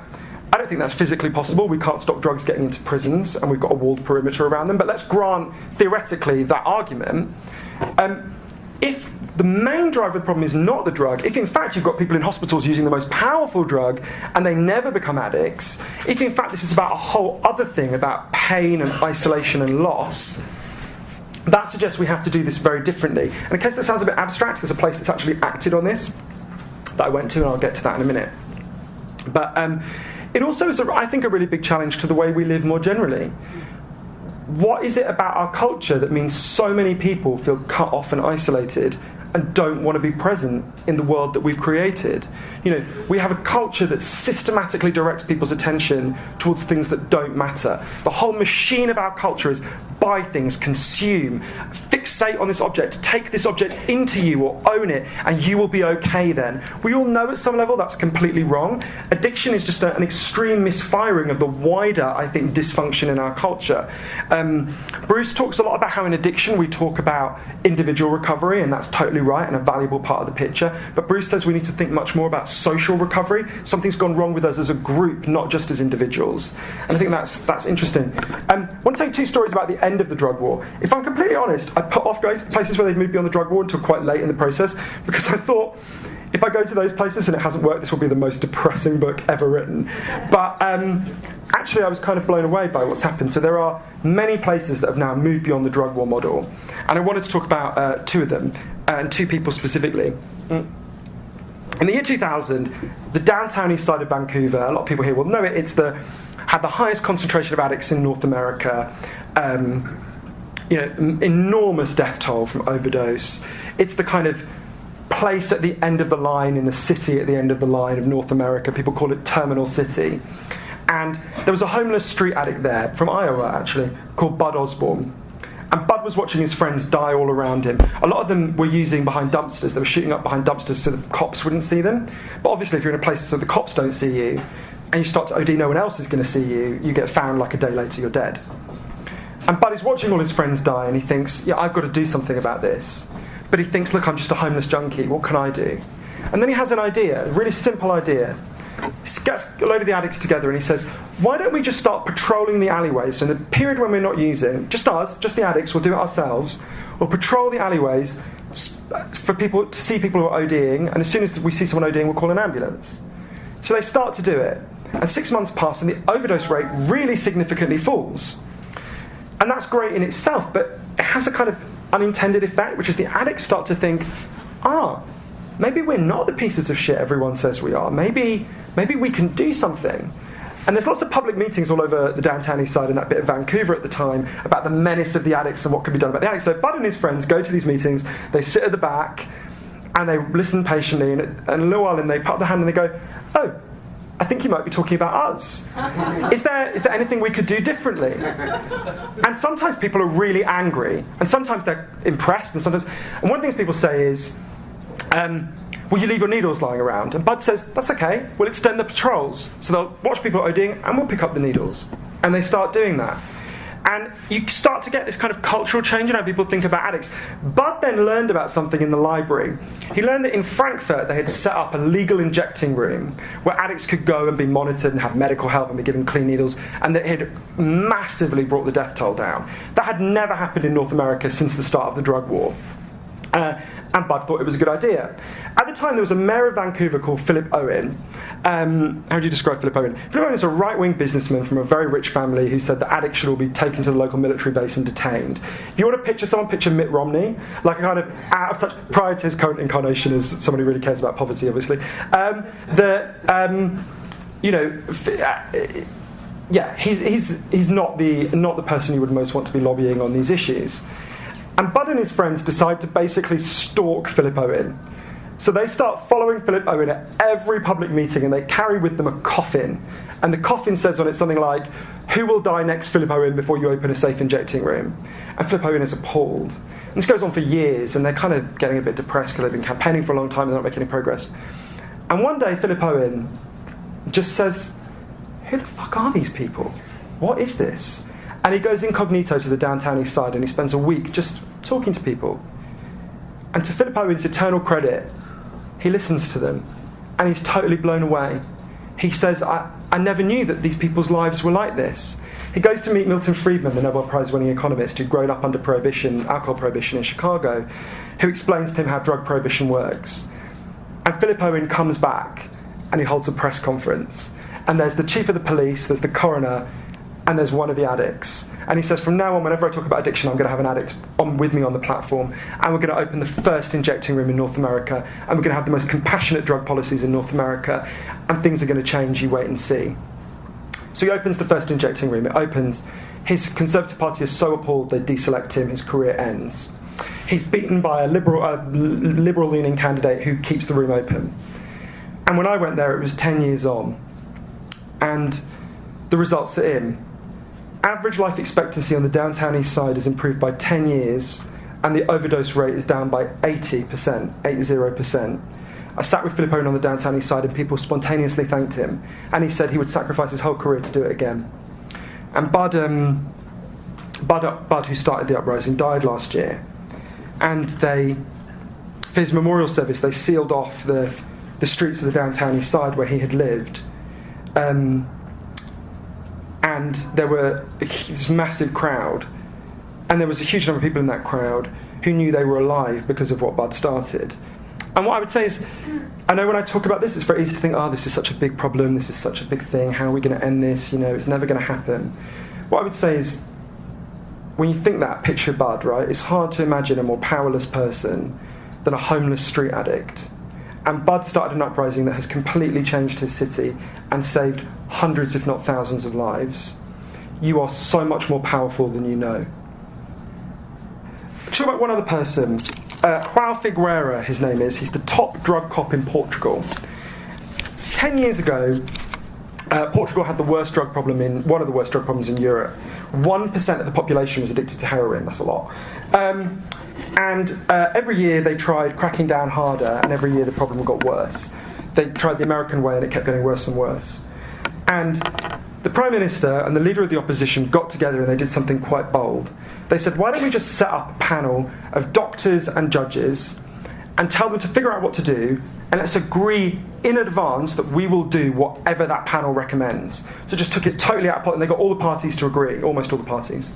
I don't think that's physically possible. We can't stop drugs getting into prisons, and we've got a walled perimeter around them. But let's grant, theoretically, that argument. If the main driver of the problem is not the drug, if in fact you've got people in hospitals using the most powerful drug and they never become addicts, if in fact this is about a whole other thing, about pain and isolation and loss, that suggests we have to do this very differently. And in case that sounds a bit abstract, there's a place that's actually acted on this that I went to, and I'll get to that in a minute. But it also is, I think, a really big challenge to the way we live more generally. What is it about our culture that means so many people feel cut off and isolated and don't want to be present in the world that we've created. We have a culture that systematically directs people's attention towards things that don't matter. The whole machine of our culture is buy things, consume, fixate on this object, take this object into you or own it, and you will be okay then. We all know at some level that's completely wrong. Addiction is just an extreme misfiring of the wider, I think, dysfunction in our culture. Bruce talks a lot about how in addiction we talk about individual recovery, and that's totally right and a valuable part of the picture. But Bruce says we need to think much more about social recovery. Something's gone wrong with us as a group, not just as individuals. And I think that's interesting. I want to tell you two stories about the end of the drug war. If I'm completely honest, I put off going to the places where they've moved beyond the drug war until quite late in the process, because I thought, if I go to those places and it hasn't worked, this will be the most depressing book ever written. But actually, I was kind of blown away by what's happened. So there are many places that have now moved beyond the drug war model. And I wanted to talk about two of them, and two people specifically. In the year 2000, the downtown east side of Vancouver, a lot of people here will know it, had the highest concentration of addicts in North America. Enormous death toll from overdose. It's the kind of place at the end of the line in the city at the end of the line of North America. People call it Terminal City. And there was a homeless street addict there, from Iowa actually, called Bud Osborne. And Bud was watching his friends die all around him. A lot of them were using behind dumpsters. They were shooting up behind dumpsters so the cops wouldn't see them. But obviously if you're in a place so the cops don't see you, and you start to OD, no one else is going to see you, you get found like a day later, you're dead. And Bud is watching all his friends die, and he thinks, yeah, I've got to do something about this. But he thinks, look, I'm just a homeless junkie. What can I do? And then he has an idea, a really simple idea. He gets a load of the addicts together and he says, why don't we just start patrolling the alleyways? So in the period when we're not using, just us, just the addicts, we'll do it ourselves. We'll patrol the alleyways for people to see people who are ODing, and as soon as we see someone ODing, we'll call an ambulance. So they start to do it. And 6 months pass and the overdose rate really significantly falls. And that's great in itself, but it has a kind of unintended effect, which is the addicts start to think, maybe we're not the pieces of shit everyone says we are. Maybe we can do something. And there's lots of public meetings all over the downtown east side and that bit of Vancouver at the time about the menace of the addicts and what can be done about the addicts. So Bud and his friends go to these meetings, they sit at the back, and they listen patiently, and a little while in they put up their hand and they go, oh, I think you might be talking about us. Is there anything we could do differently? And sometimes people are really angry, and sometimes they're impressed, and one of the things people say is, will you leave your needles lying around? And Bud says, that's okay, we'll extend the patrols. So they'll watch people ODing, and we'll pick up the needles. And they start doing that. And you start to get this kind of cultural change in how people think about addicts. Bud then learned about something in the library. He learned that in Frankfurt they had set up a legal injecting room where addicts could go and be monitored and have medical help and be given clean needles, and that had massively brought the death toll down. That had never happened in North America since the start of the drug war. And Bud thought it was a good idea. At the time, there was a mayor of Vancouver called Philip Owen. How do you describe Philip Owen? Philip Owen is a right-wing businessman from a very rich family who said that addicts should all be taken to the local military base and detained. If you want to picture someone, picture Mitt Romney, like a kind of out of touch, prior to his current incarnation as someone who really cares about poverty, obviously. He's not the person you would most want to be lobbying on these issues. And Bud and his friends decide to basically stalk Philip Owen. So they start following Philip Owen at every public meeting, and they carry with them a coffin. And the coffin says on it something like, who will die next, Philip Owen, before you open a safe injecting room? And Philip Owen is appalled. And this goes on for years, and they're kind of getting a bit depressed because they've been campaigning for a long time and they're not making any progress. And one day Philip Owen just says, who the fuck are these people? What is this? And he goes incognito to the downtown east side and he spends a week just talking to people. And to Philip Owen's eternal credit, he listens to them and he's totally blown away. He says, I never knew that these people's lives were like this. He goes to meet Milton Friedman, the Nobel Prize-winning economist who'd grown up under prohibition, alcohol prohibition in Chicago, who explains to him how drug prohibition works. And Philip Owen comes back and he holds a press conference. And there's the chief of the police, there's the coroner, and there's one of the addicts. And he says, from now on, whenever I talk about addiction, I'm going to have an addict with me on the platform, and we're going to open the first injecting room in North America, and we're going to have the most compassionate drug policies in North America, and things are going to change, you wait and see. So he opens the first injecting room. It opens. His Conservative Party is so appalled they deselect him. His career ends. He's beaten by a liberal-leaning candidate who keeps the room open. And when I went there, it was 10 years on. And the results are in. Average life expectancy on the downtown east side is improved by 10 years, and the overdose rate is down by 80%. I sat with Filippone on the downtown east side, and people spontaneously thanked him. And he said he would sacrifice his whole career to do it again. And Bud, who started the uprising, died last year. And for his memorial service, they sealed off the streets of the downtown east side where he had lived. And there were this massive crowd. And there was a huge number of people in that crowd who knew they were alive because of what Bud started. And what I would say is, I know when I talk about this, it's very easy to think, this is such a big problem, this is such a big thing, how are we going to end this, it's never going to happen. What I would say is, when you think that, picture Bud, right? It's hard to imagine a more powerless person than a homeless street addict. And Bud started an uprising that has completely changed his city and saved hundreds, if not thousands, of lives. You are so much more powerful than you know. Talk about one other person. João Figueira, his name is. He's the top drug cop in Portugal. 10 years ago, Portugal had the worst drug problem one of the worst drug problems in Europe. 1% of the population was addicted to heroin. That's a lot. And every year they tried cracking down harder, and every year the problem got worse. They tried the American way, and it kept getting worse and worse. And the Prime Minister and the leader of the opposition got together and they did something quite bold. They said, why don't we just set up a panel of doctors and judges and tell them to figure out what to do, and let's agree in advance that we will do whatever that panel recommends. So just took it totally out of pot, and they got all the parties to agree, almost all the parties.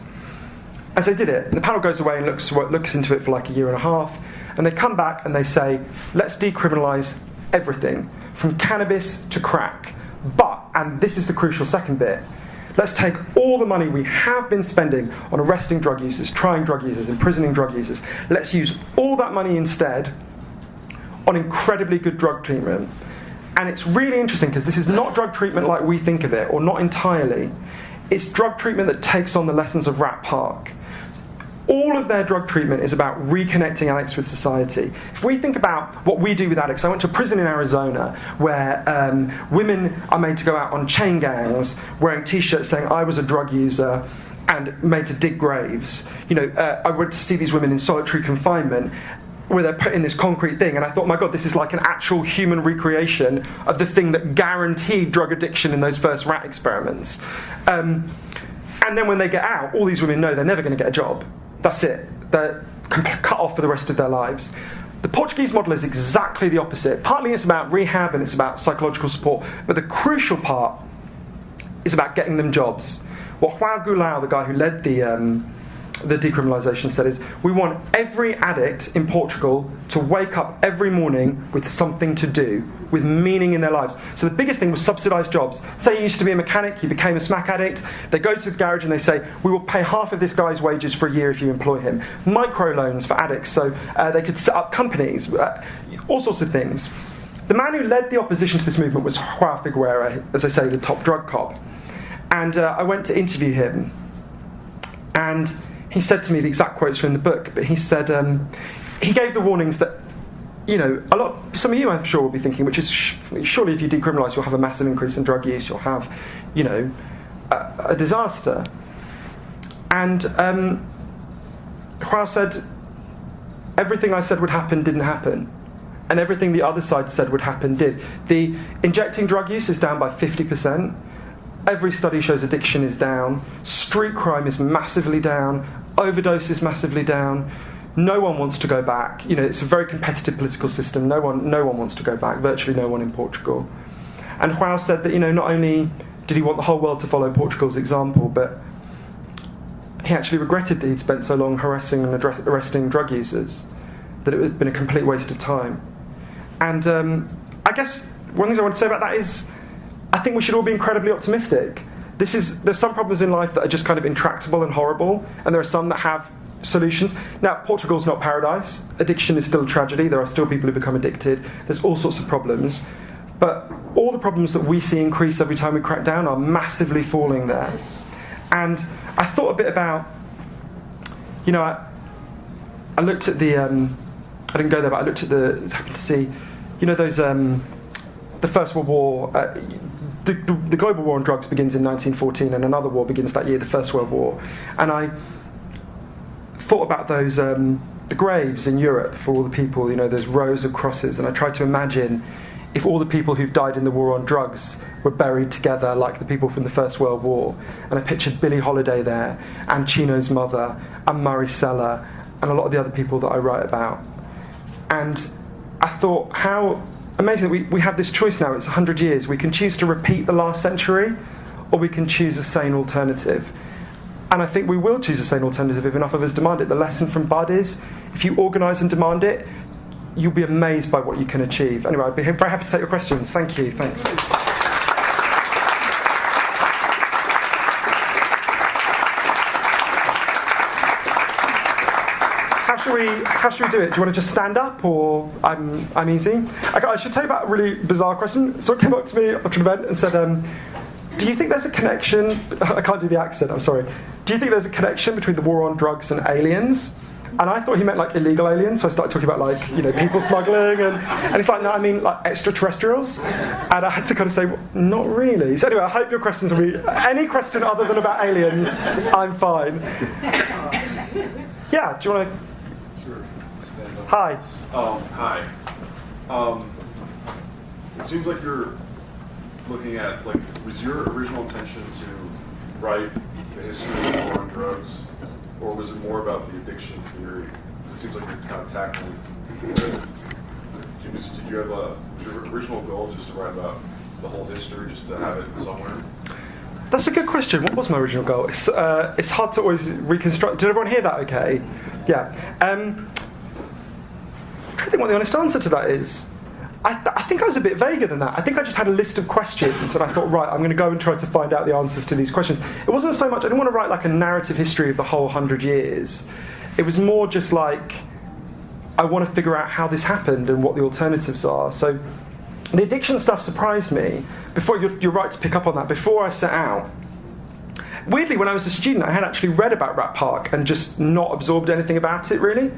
And so they did it. And the panel goes away and looks into it for like a year and a half, and they come back and they say, let's decriminalise everything, from cannabis to crack. But, and this is the crucial second bit, let's take all the money we have been spending on arresting drug users, trying drug users, imprisoning drug users, let's use all that money instead on incredibly good drug treatment. And it's really interesting because this is not drug treatment like we think of it, or not entirely. It's drug treatment that takes on the lessons of Rat Park. All of their drug treatment is about reconnecting addicts with society. If we think about what we do with addicts, I went to a prison in Arizona where women are made to go out on chain gangs wearing T-shirts saying I was a drug user and made to dig graves. I went to see these women in solitary confinement where they're put in this concrete thing, and I thought, my God, this is like an actual human recreation of the thing that guaranteed drug addiction in those first rat experiments. And then when they get out, all these women know they're never going to get a job. That's it. They're cut off for the rest of their lives. The Portuguese model is exactly the opposite. Partly it's about rehab and it's about psychological support, but the crucial part is about getting them jobs. What João Goulão, the guy who led the decriminalisation, said is, we want every addict in Portugal to wake up every morning with something to do, with meaning in their lives. So the biggest thing was subsidised jobs. Say you used to be a mechanic, you became a smack addict, they go to the garage and they say, we will pay half of this guy's wages for a year if you employ him. Microloans for addicts, so they could set up companies, all sorts of things. The man who led the opposition to this movement was João Figueira, as I say, the top drug cop. And I went to interview him, and he said to me, the exact quotes are in the book, but he said, he gave the warnings that, some of you I'm sure will be thinking, which is, surely if you decriminalise, you'll have a massive increase in drug use, you'll have, a disaster. And João said, everything I said would happen didn't happen. And everything the other side said would happen did. The injecting drug use is down by 50%. Every study shows addiction is down. Street crime is massively down. Overdose is massively down. No one wants to go back. It's a very competitive political system. No one wants to go back. Virtually no one in Portugal. And João said that, not only did he want the whole world to follow Portugal's example, but he actually regretted that he'd spent so long harassing and arresting drug users, that it had been a complete waste of time. And I guess one thing I want to say about that is, I think we should all be incredibly optimistic. There's some problems in life that are just kind of intractable and horrible, and there are some that have solutions. Now, Portugal's not paradise. Addiction is still a tragedy. There are still people who become addicted. There's all sorts of problems. But all the problems that we see increase every time we crack down are massively falling there. And I thought a bit about, I looked at the, I didn't go there, but I looked at happened to see, those, the First World War, the global war on drugs begins in 1914 and another war begins that year, the First World War. And I thought about those, the graves in Europe for all the people, those rows of crosses, and I tried to imagine if all the people who've died in the war on drugs were buried together like the people from the First World War. And I pictured Billie Holiday there, and Chino's mother, and Maricela, and a lot of the other people that I write about. And I thought, how amazing that we have this choice now. It's 100 years. We can choose to repeat the last century, or we can choose a sane alternative. And I think we will choose a sane alternative if enough of us demand it. The lesson from Bud is, if you organise and demand it, you'll be amazed by what you can achieve. Anyway, I'd be very happy to take your questions. Thank you. Thanks. How should we do it? Do you want to just stand up, or I'm easy? Okay, I should tell you about a really bizarre question. Someone came up to me after an event and said, do you think there's a connection? I can't do the accent, I'm sorry. Do you think there's a connection between the war on drugs and aliens? And I thought he meant like illegal aliens, so I started talking about like, people smuggling, and it's like, no, I mean like extraterrestrials. And I had to kind of say, well, not really. So anyway, I hope your questions will be, any question other than about aliens, I'm fine. Yeah, do you want to? Sure. Hi. Hi. It seems like you're looking at, was your original intention to write the history of the war on drugs, or was it more about the addiction theory? It seems like you're kind of tackling. Did you have was your original goal just to write about the whole history, just to have it somewhere? That's a good question. What was my original goal? It's hard to always reconstruct. Did everyone hear that okay? Yeah. I'm trying to think what the honest answer to that is. I think I was a bit vaguer than that. I think I just had a list of questions and I thought, right, I'm going to go and try to find out the answers to these questions. It wasn't so much, I didn't want to write like a narrative history of the whole 100 years. It was more just like, I want to figure out how this happened and what the alternatives are. So the addiction stuff surprised me. Before, you're right to pick up on that. Before I set out, weirdly, when I was a student, I had actually read about Rat Park and just not absorbed anything about it, really.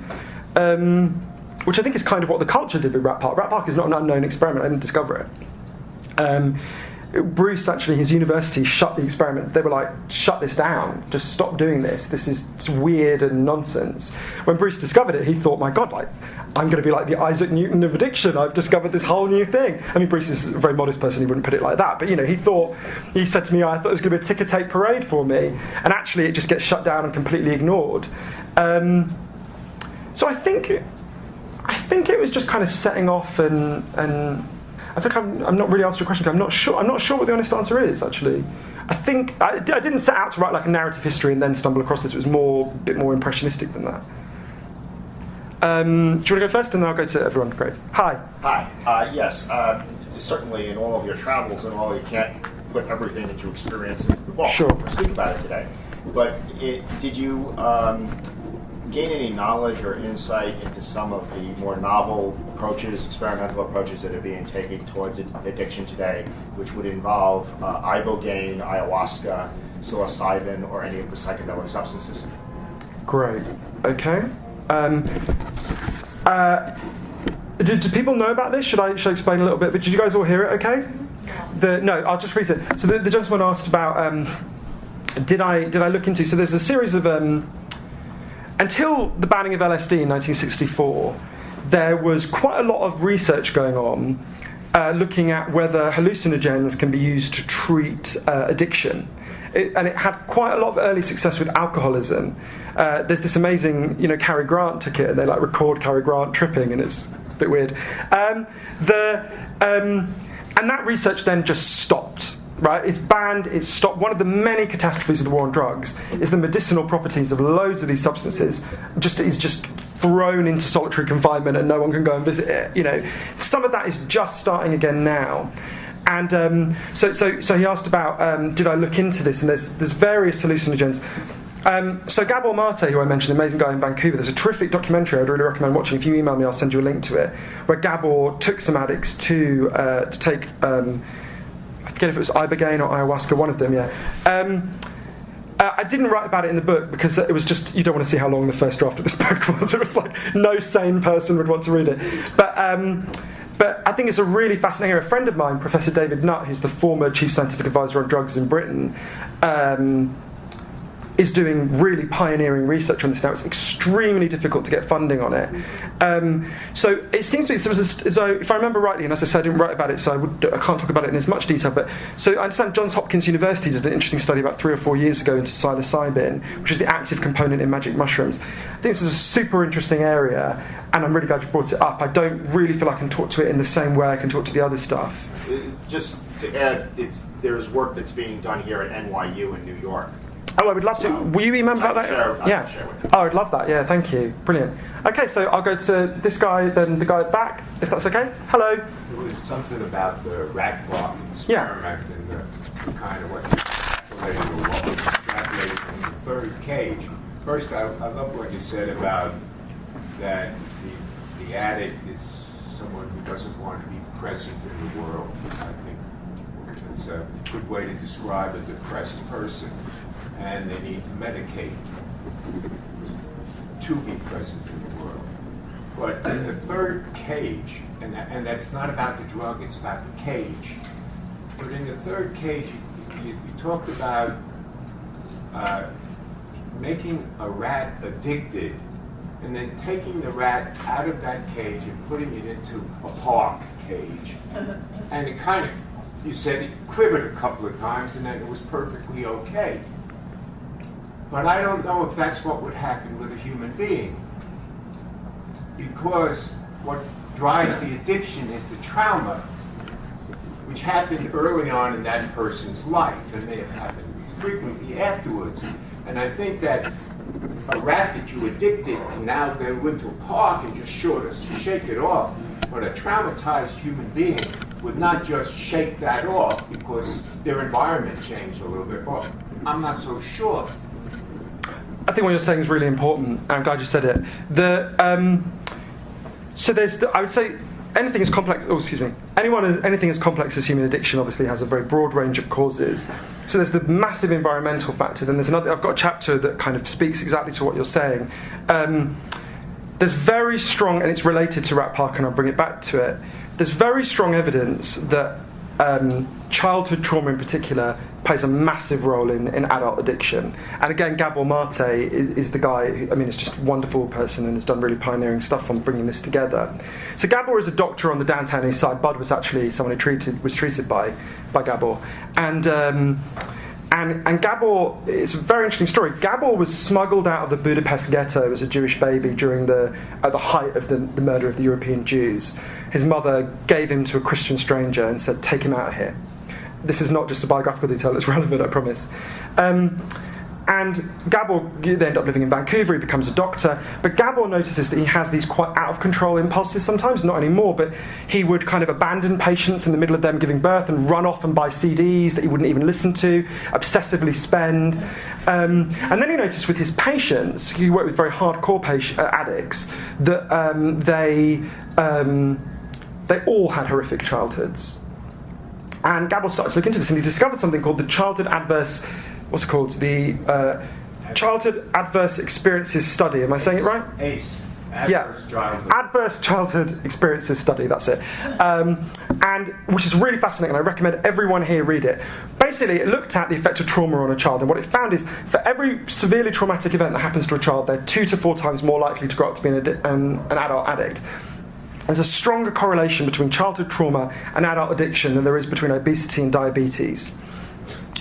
Which I think is kind of what the culture did with Rat Park. Rat Park is not an unknown experiment. I didn't discover it. Bruce, actually, his university shut the experiment. They were like, shut this down. Just stop doing this. This is weird and nonsense. When Bruce discovered it, he thought, my God, I'm going to be like the Isaac Newton of addiction. I've discovered this whole new thing. I mean, Bruce is a very modest person. He wouldn't put it like that. But, he said to me, I thought it was going to be a ticker tape parade for me. And actually, it just gets shut down and completely ignored. So I think it was just kind of setting off, and I think I'm not really answering your question. I'm not sure what the honest answer is, actually. I think I didn't set out to write like a narrative history and then stumble across this. It was a bit more impressionistic than that. Do you want to go first, and then I'll go to everyone? Great. Hi. Hi. Yes. Certainly, in all of your travels and all, you can't put everything that you experience into the book. Sure. We'll speak about it today. But did you gain any knowledge or insight into some of the more novel approaches, experimental approaches that are being taken towards addiction today, which would involve ibogaine, ayahuasca, psilocybin, or any of the psychedelic substances? Great. Okay. Do people know about this? Should I explain a little bit? But did you guys all hear it? Okay. No, I'll just read it. So the gentleman asked about did I look into? So there's a series of until the banning of LSD in 1964, there was quite a lot of research going on looking at whether hallucinogens can be used to treat addiction. And it had quite a lot of early success with alcoholism. There's this amazing, Cary Grant took it, and they record Cary Grant tripping, and it's a bit weird. And that research then just stopped. Right, it's banned, it's stopped. One of the many catastrophes of the war on drugs is the medicinal properties of loads of these substances is just thrown into solitary confinement and no one can go and visit it. Some of that is just starting again now. And so he asked about did I look into this, and there's various hallucinogens. So Gabor Mate, who I mentioned, an amazing guy in Vancouver, there's a terrific documentary I'd really recommend watching. If you email me, I'll send you a link to it, where Gabor took some addicts to take I forget if it was ibogaine or ayahuasca, one of them, yeah. I didn't write about it in the book because it was just, you don't want to see how long the first draft of this book was. It was like no sane person would want to read it. But I think it's a really fascinating area. A friend of mine, Professor David Nutt, who's the former Chief Scientific Advisor on drugs in Britain, is doing really pioneering research on this now. It's extremely difficult to get funding on it. So it seems to me, so if I remember rightly, and as I said, I didn't write about it, so I can't talk about it in as much detail, but so I understand Johns Hopkins University did an interesting study about 3 or 4 years ago into psilocybin, which is the active component in magic mushrooms. I think this is a super interesting area, and I'm really glad you brought it up. I don't really feel I can talk to it in the same way I can talk to the other stuff. Just to add, there's work that's being done here at NYU in New York. Oh, I would love to. Will you email about that? I can share with you. Oh, I'd love that. Yeah, thank you. Brilliant. Okay, so I'll go to this guy, then the guy at the back, if that's okay. Hello. There was something about the rat block experiment and the kind of what was extrapolated from the third cage. First, I love what you said about that the addict is someone who doesn't want to be present in the world. I think it's a good way to describe a depressed person. And they need to medicate to be present in the world. But in the third cage, and that it's not about the drug, it's about the cage. But in the third cage, you talked about making a rat addicted and then taking the rat out of that cage and putting it into a park cage. And it kind of, you said it quivered a couple of times and then it was perfectly okay. But I don't know if that's what would happen with a human being. Because what drives the addiction is the trauma, which happened early on in that person's life, and may have happened frequently afterwards. And I think that a rat that you addicted can now go into a park and just shake it off. But a traumatized human being would not just shake that off because their environment changed a little bit. Well, I'm not so sure. I think what you're saying is really important. I'm glad you said it. So there's, I would say, anything as complex. Oh, excuse me. Anything as complex as human addiction obviously has a very broad range of causes. So there's the massive environmental factor. Then there's another. I've got a chapter that kind of speaks exactly to what you're saying. There's very strong, and it's related to Rat Park, and I'll bring it back to it. There's very strong evidence that childhood trauma in particular plays a massive role in adult addiction. And again, Gabor Mate is the guy who, I mean, is just a wonderful person and has done really pioneering stuff on bringing this together. So Gabor is a doctor on the downtown east side. Bud was actually someone who was treated by Gabor. And Gabor, it's a very interesting story. Gabor was smuggled out of the Budapest ghetto as a Jewish baby during at the height of the murder of the European Jews. His mother gave him to a Christian stranger and said, "Take him out of here." This is not just a biographical detail, it's relevant, I promise. And Gabor, they end up living in Vancouver, he becomes a doctor, but Gabor notices that he has these quite out-of-control impulses sometimes, not anymore, but he would kind of abandon patients in the middle of them giving birth and run off and buy CDs that he wouldn't even listen to, obsessively spend. And then he noticed with his patients, he worked with very hardcore addicts, that they all had horrific childhoods. And Gabor started to look into this, and he discovered something called the Childhood Adverse Experiences Study. Am I saying it right? ACE. Adverse Childhood Experiences Study, that's it. And which is really fascinating, and I recommend everyone here read it. Basically, it looked at the effect of trauma on a child, and what it found is for every severely traumatic event that happens to a child, they're 2 to 4 times more likely to grow up to be an adult addict. There's a stronger correlation between childhood trauma and adult addiction than there is between obesity and diabetes.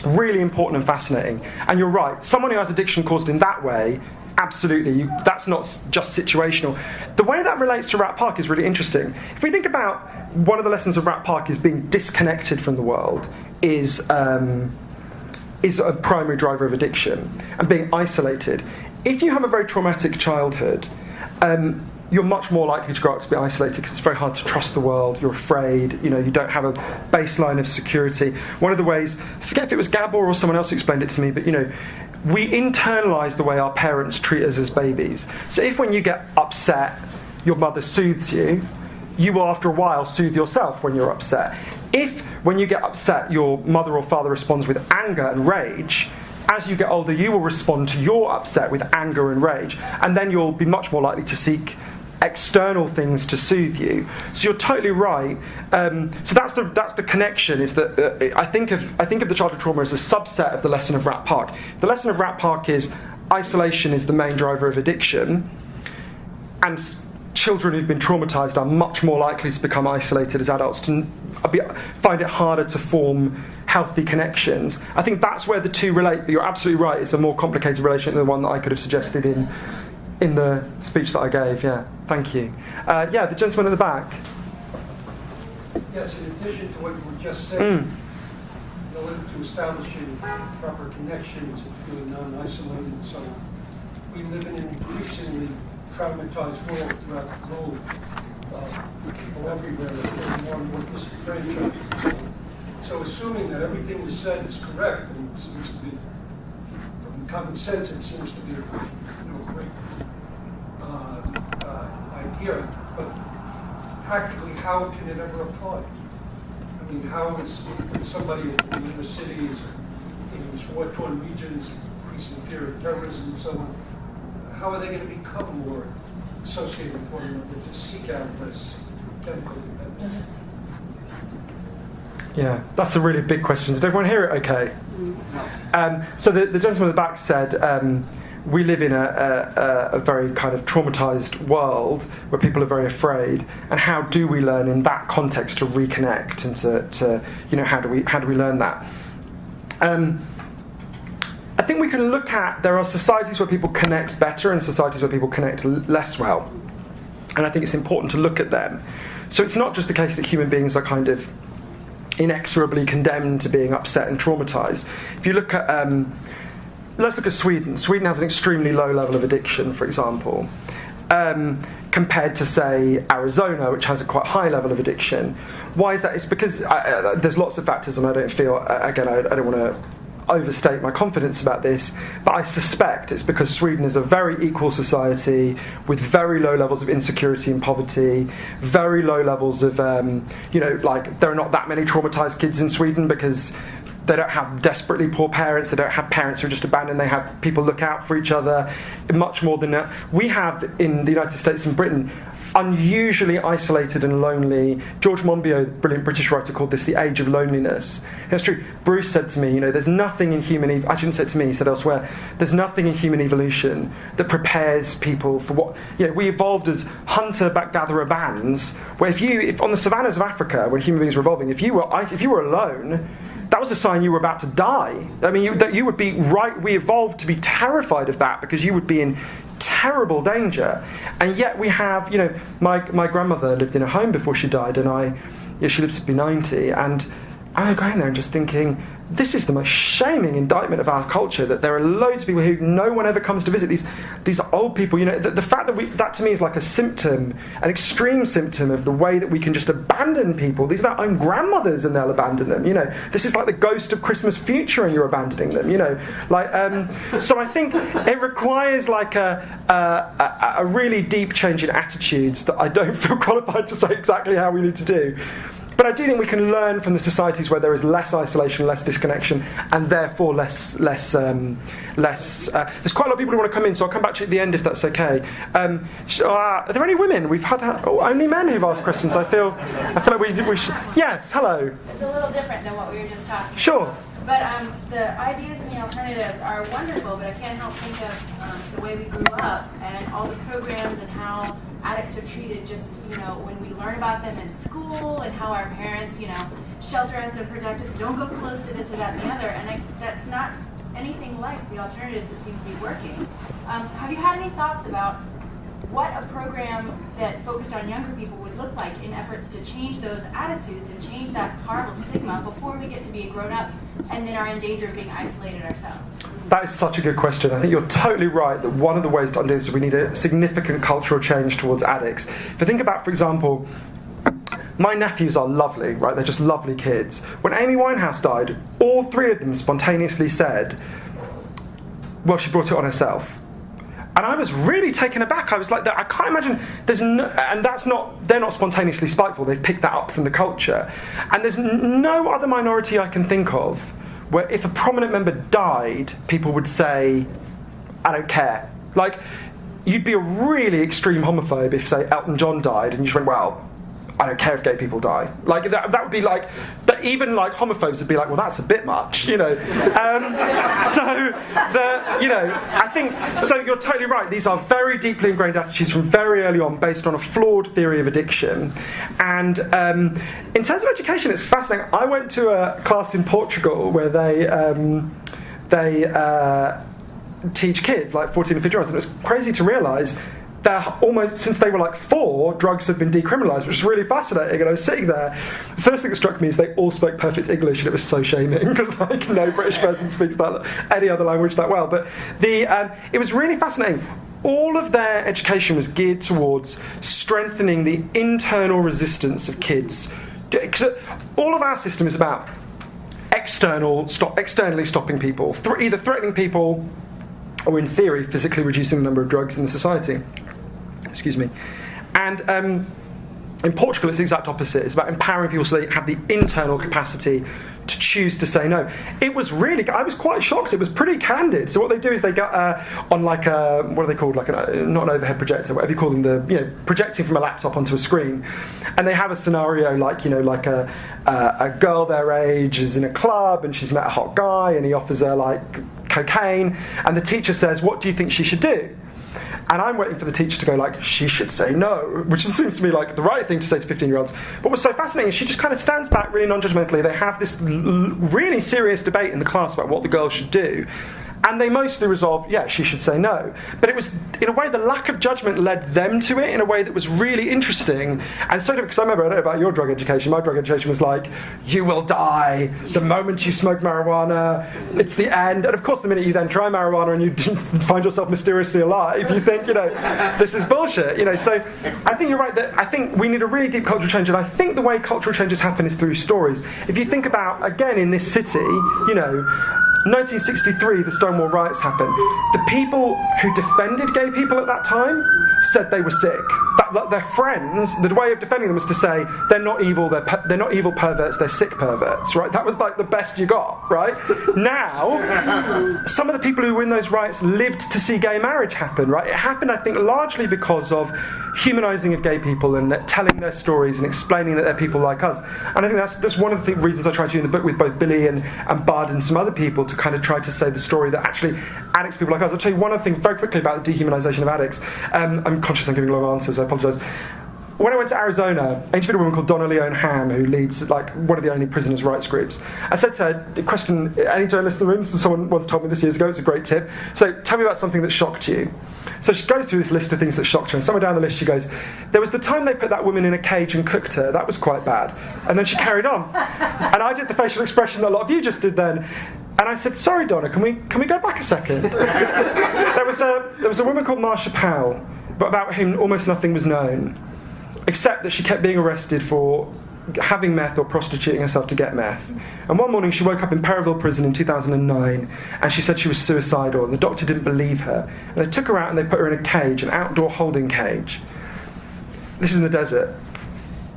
Really important and fascinating. And you're right, someone who has addiction caused in that way, absolutely, that's not just situational. The way that relates to Rat Park is really interesting. If we think about one of the lessons of Rat Park is being disconnected from the world is a primary driver of addiction, and being isolated. If you have a very traumatic childhood, you're much more likely to grow up to be isolated because it's very hard to trust the world. You're afraid, you don't have a baseline of security. One of the ways, I forget if it was Gabor or someone else who explained it to me, but we internalise the way our parents treat us as babies. So if when you get upset, your mother soothes you, you will after a while soothe yourself when you're upset. If when you get upset, your mother or father responds with anger and rage, as you get older, you will respond to your upset with anger and rage, and then you'll be much more likely to seek external things to soothe you. So you're totally right. So that's the connection. Is that I think of the childhood trauma as a subset of the lesson of Rat Park. The lesson of Rat Park is isolation is the main driver of addiction, and children who've been traumatised are much more likely to become isolated as adults, to find it harder to form healthy connections. I think that's where the two relate, but you're absolutely right, it's a more complicated relationship than the one that I could have suggested in the speech that I gave. Yeah, thank you. The gentleman at the back. Yes, in addition to what you were just saying, in order to establishing proper connections and feeling non-isolated and so on, we live in an increasingly traumatized world throughout the globe. People everywhere are more and more disenfranchised and so on. So assuming that everything was said is correct, and it seems to be, from common sense, it seems to be a great idea, but practically, how can it ever apply? I mean, how is somebody in the inner cities, in these war-torn regions, increasing fear of terrorism and so on, how are they going to become more associated with one another to seek out less chemical dependence? Yeah, that's a really big question. Did everyone hear it okay? So the gentleman at the back said, we live in a very kind of traumatized world where people are very afraid, and how do we learn in that context to reconnect and to how do we learn that? I think we can look at, there are societies where people connect better and societies where people connect less well, and I think it's important to look at them. So it's not just the case that human beings are kind of inexorably condemned to being upset and traumatized. If you look at let's look at Sweden. Sweden has an extremely low level of addiction, for example, compared to, say, Arizona, which has a quite high level of addiction. Why is that? It's because there's lots of factors, and I don't feel, again, I don't want to overstate my confidence about this, but I suspect it's because Sweden is a very equal society with very low levels of insecurity and poverty, very low levels of, there are not that many traumatized kids in Sweden because they don't have desperately poor parents, they don't have parents who are just abandoned, they have people look out for each other, much more than that. We have, in the United States and Britain, unusually isolated and lonely. George Monbiot, the brilliant British writer, called this the age of loneliness. It's true. Bruce said to me, there's nothing in human I didn't say it to me, he said elsewhere, there's nothing in human evolution that prepares people for what, we evolved as hunter-gatherer bands, where if on the savannas of Africa, when human beings were evolving, if you were alone, that was a sign you were about to die. I mean, that you would be right. We evolved to be terrified of that because you would be in terrible danger. And yet we have, my grandmother lived in a home before she died, and she lived to be 90, and I was going there and just thinking, this is the most shaming indictment of our culture, that there are loads of people who no one ever comes to visit. These old people, the fact that to me is like a symptom, an extreme symptom of the way that we can just abandon people. These are their own grandmothers and they'll abandon them. This is like the ghost of Christmas future and you're abandoning them. So I think it requires like a really deep change in attitudes that I don't feel qualified to say exactly how we need to do. But I do think we can learn from the societies where there is less isolation, less disconnection, and therefore less. There's quite a lot of people who want to come in, so I'll come back to you at the end if that's okay. Are there any women? We've had only men who've asked questions. I feel like we should. Yes, hello. It's a little different than what we were just talking about. Sure. But the ideas and the alternatives are wonderful, but I can't help think of the way we grew up and all the programs and how addicts are treated just, when we learn about them in school and how our parents, shelter us and protect us, don't go close to this or that and the other. And that's not anything like the alternatives that seem to be working. Have you had any thoughts about what a program that focused on younger people would look like in efforts to change those attitudes and change that horrible stigma before we get to be a grown-up and then are in danger of being isolated ourselves? That is such a good question. I think you're totally right that one of the ways to undo this is we need a significant cultural change towards addicts. If I think about, for example, my nephews are lovely, right? They're just lovely kids. When Amy Winehouse died, all three of them spontaneously said, well, she brought it on herself. And I was really taken aback. I was like, I can't imagine, they're not spontaneously spiteful, they've picked that up from the culture. And there's no other minority I can think of where if a prominent member died, people would say, I don't care. Like, you'd be a really extreme homophobe if, say, Elton John died, and you just went, well, I don't care if gay people die. Like, that would be like, but even like homophobes would be like, well, that's a bit much, you know. I think, so you're totally right. These are very deeply ingrained attitudes from very early on based on a flawed theory of addiction. And in terms of education, it's fascinating. I went to a class in Portugal where they teach kids, like 14 and 15-year-olds, and it was crazy to realise that almost since they were like 4, drugs have been decriminalised, which is really fascinating. And I was sitting there. The first thing that struck me is they all spoke perfect English, and it was so shaming because like no British person speaks any other language that well. But it was really fascinating. All of their education was geared towards strengthening the internal resistance of kids, because all of our system is about externally stopping people, either threatening people or, in theory, physically reducing the number of drugs in the society. Excuse me. And in Portugal, it's the exact opposite. It's about empowering people so they have the internal capacity to choose to say no. It was really, I was quite shocked. It was pretty candid. So what they do is they get on like a, what are they called? Like not an overhead projector, whatever you call them, projecting from a laptop onto a screen. And they have a scenario like, like a girl their age is in a club and she's met a hot guy and he offers her like cocaine, and the teacher says, what do you think she should do? And I'm waiting for the teacher to go like, she should say no, which seems to me like the right thing to say to 15-year-olds. But what's so fascinating is she just kind of stands back really non-judgmentally. They have this really serious debate in the class about what the girl should do. And they mostly resolve, yeah, she should say no. But it was, in a way, the lack of judgment led them to it in a way that was really interesting. And so, because I remember, I don't know about your drug education, my drug education was like, you will die the moment you smoke marijuana, it's the end. And of course, the minute you then try marijuana and you find yourself mysteriously alive, you think, this is bullshit. So I think you're right, that I think we need a really deep cultural change. And I think the way cultural changes happen is through stories. If you think about, again, in this city, 1963, the Stonewall riots happened. The people who defended gay people at that time said they were sick. That their friends, the way of defending them was to say they're not evil, they're not evil perverts, they're sick perverts, right? That was like the best you got, right? Now, some of the people who were in those riots lived to see gay marriage happen, right? It happened, I think, largely because of humanising of gay people and telling their stories and explaining that they're people like us. And I think that's one of the reasons I try to do in the book with both Billie and Bud and some other people, to kind of try to say the story that actually addicts people like us. I'll tell you one other thing very quickly about the dehumanisation of addicts. I'm conscious I'm giving long answers, I apologise. When I went to Arizona, I interviewed a woman called Donna Leone Ham, who leads one of the only prisoners' rights groups. I said to her, the question, any journalist in the room, someone once told me this years ago, it's a great tip. So tell me about something that shocked you. So she goes through this list of things that shocked her, and somewhere down the list she goes, there was the time they put that woman in a cage and cooked her, that was quite bad. And then she carried on. And I did the facial expression that a lot of you just did then. And I said, sorry, Donna, can we go back a second? There was a woman called Marsha Powell, but about whom almost nothing was known, except that she kept being arrested for having meth or prostituting herself to get meth. And one morning she woke up in Perryville prison in 2009, and she said she was suicidal, and the doctor didn't believe her. And they took her out and they put her in a cage, an outdoor holding cage. This is in the desert.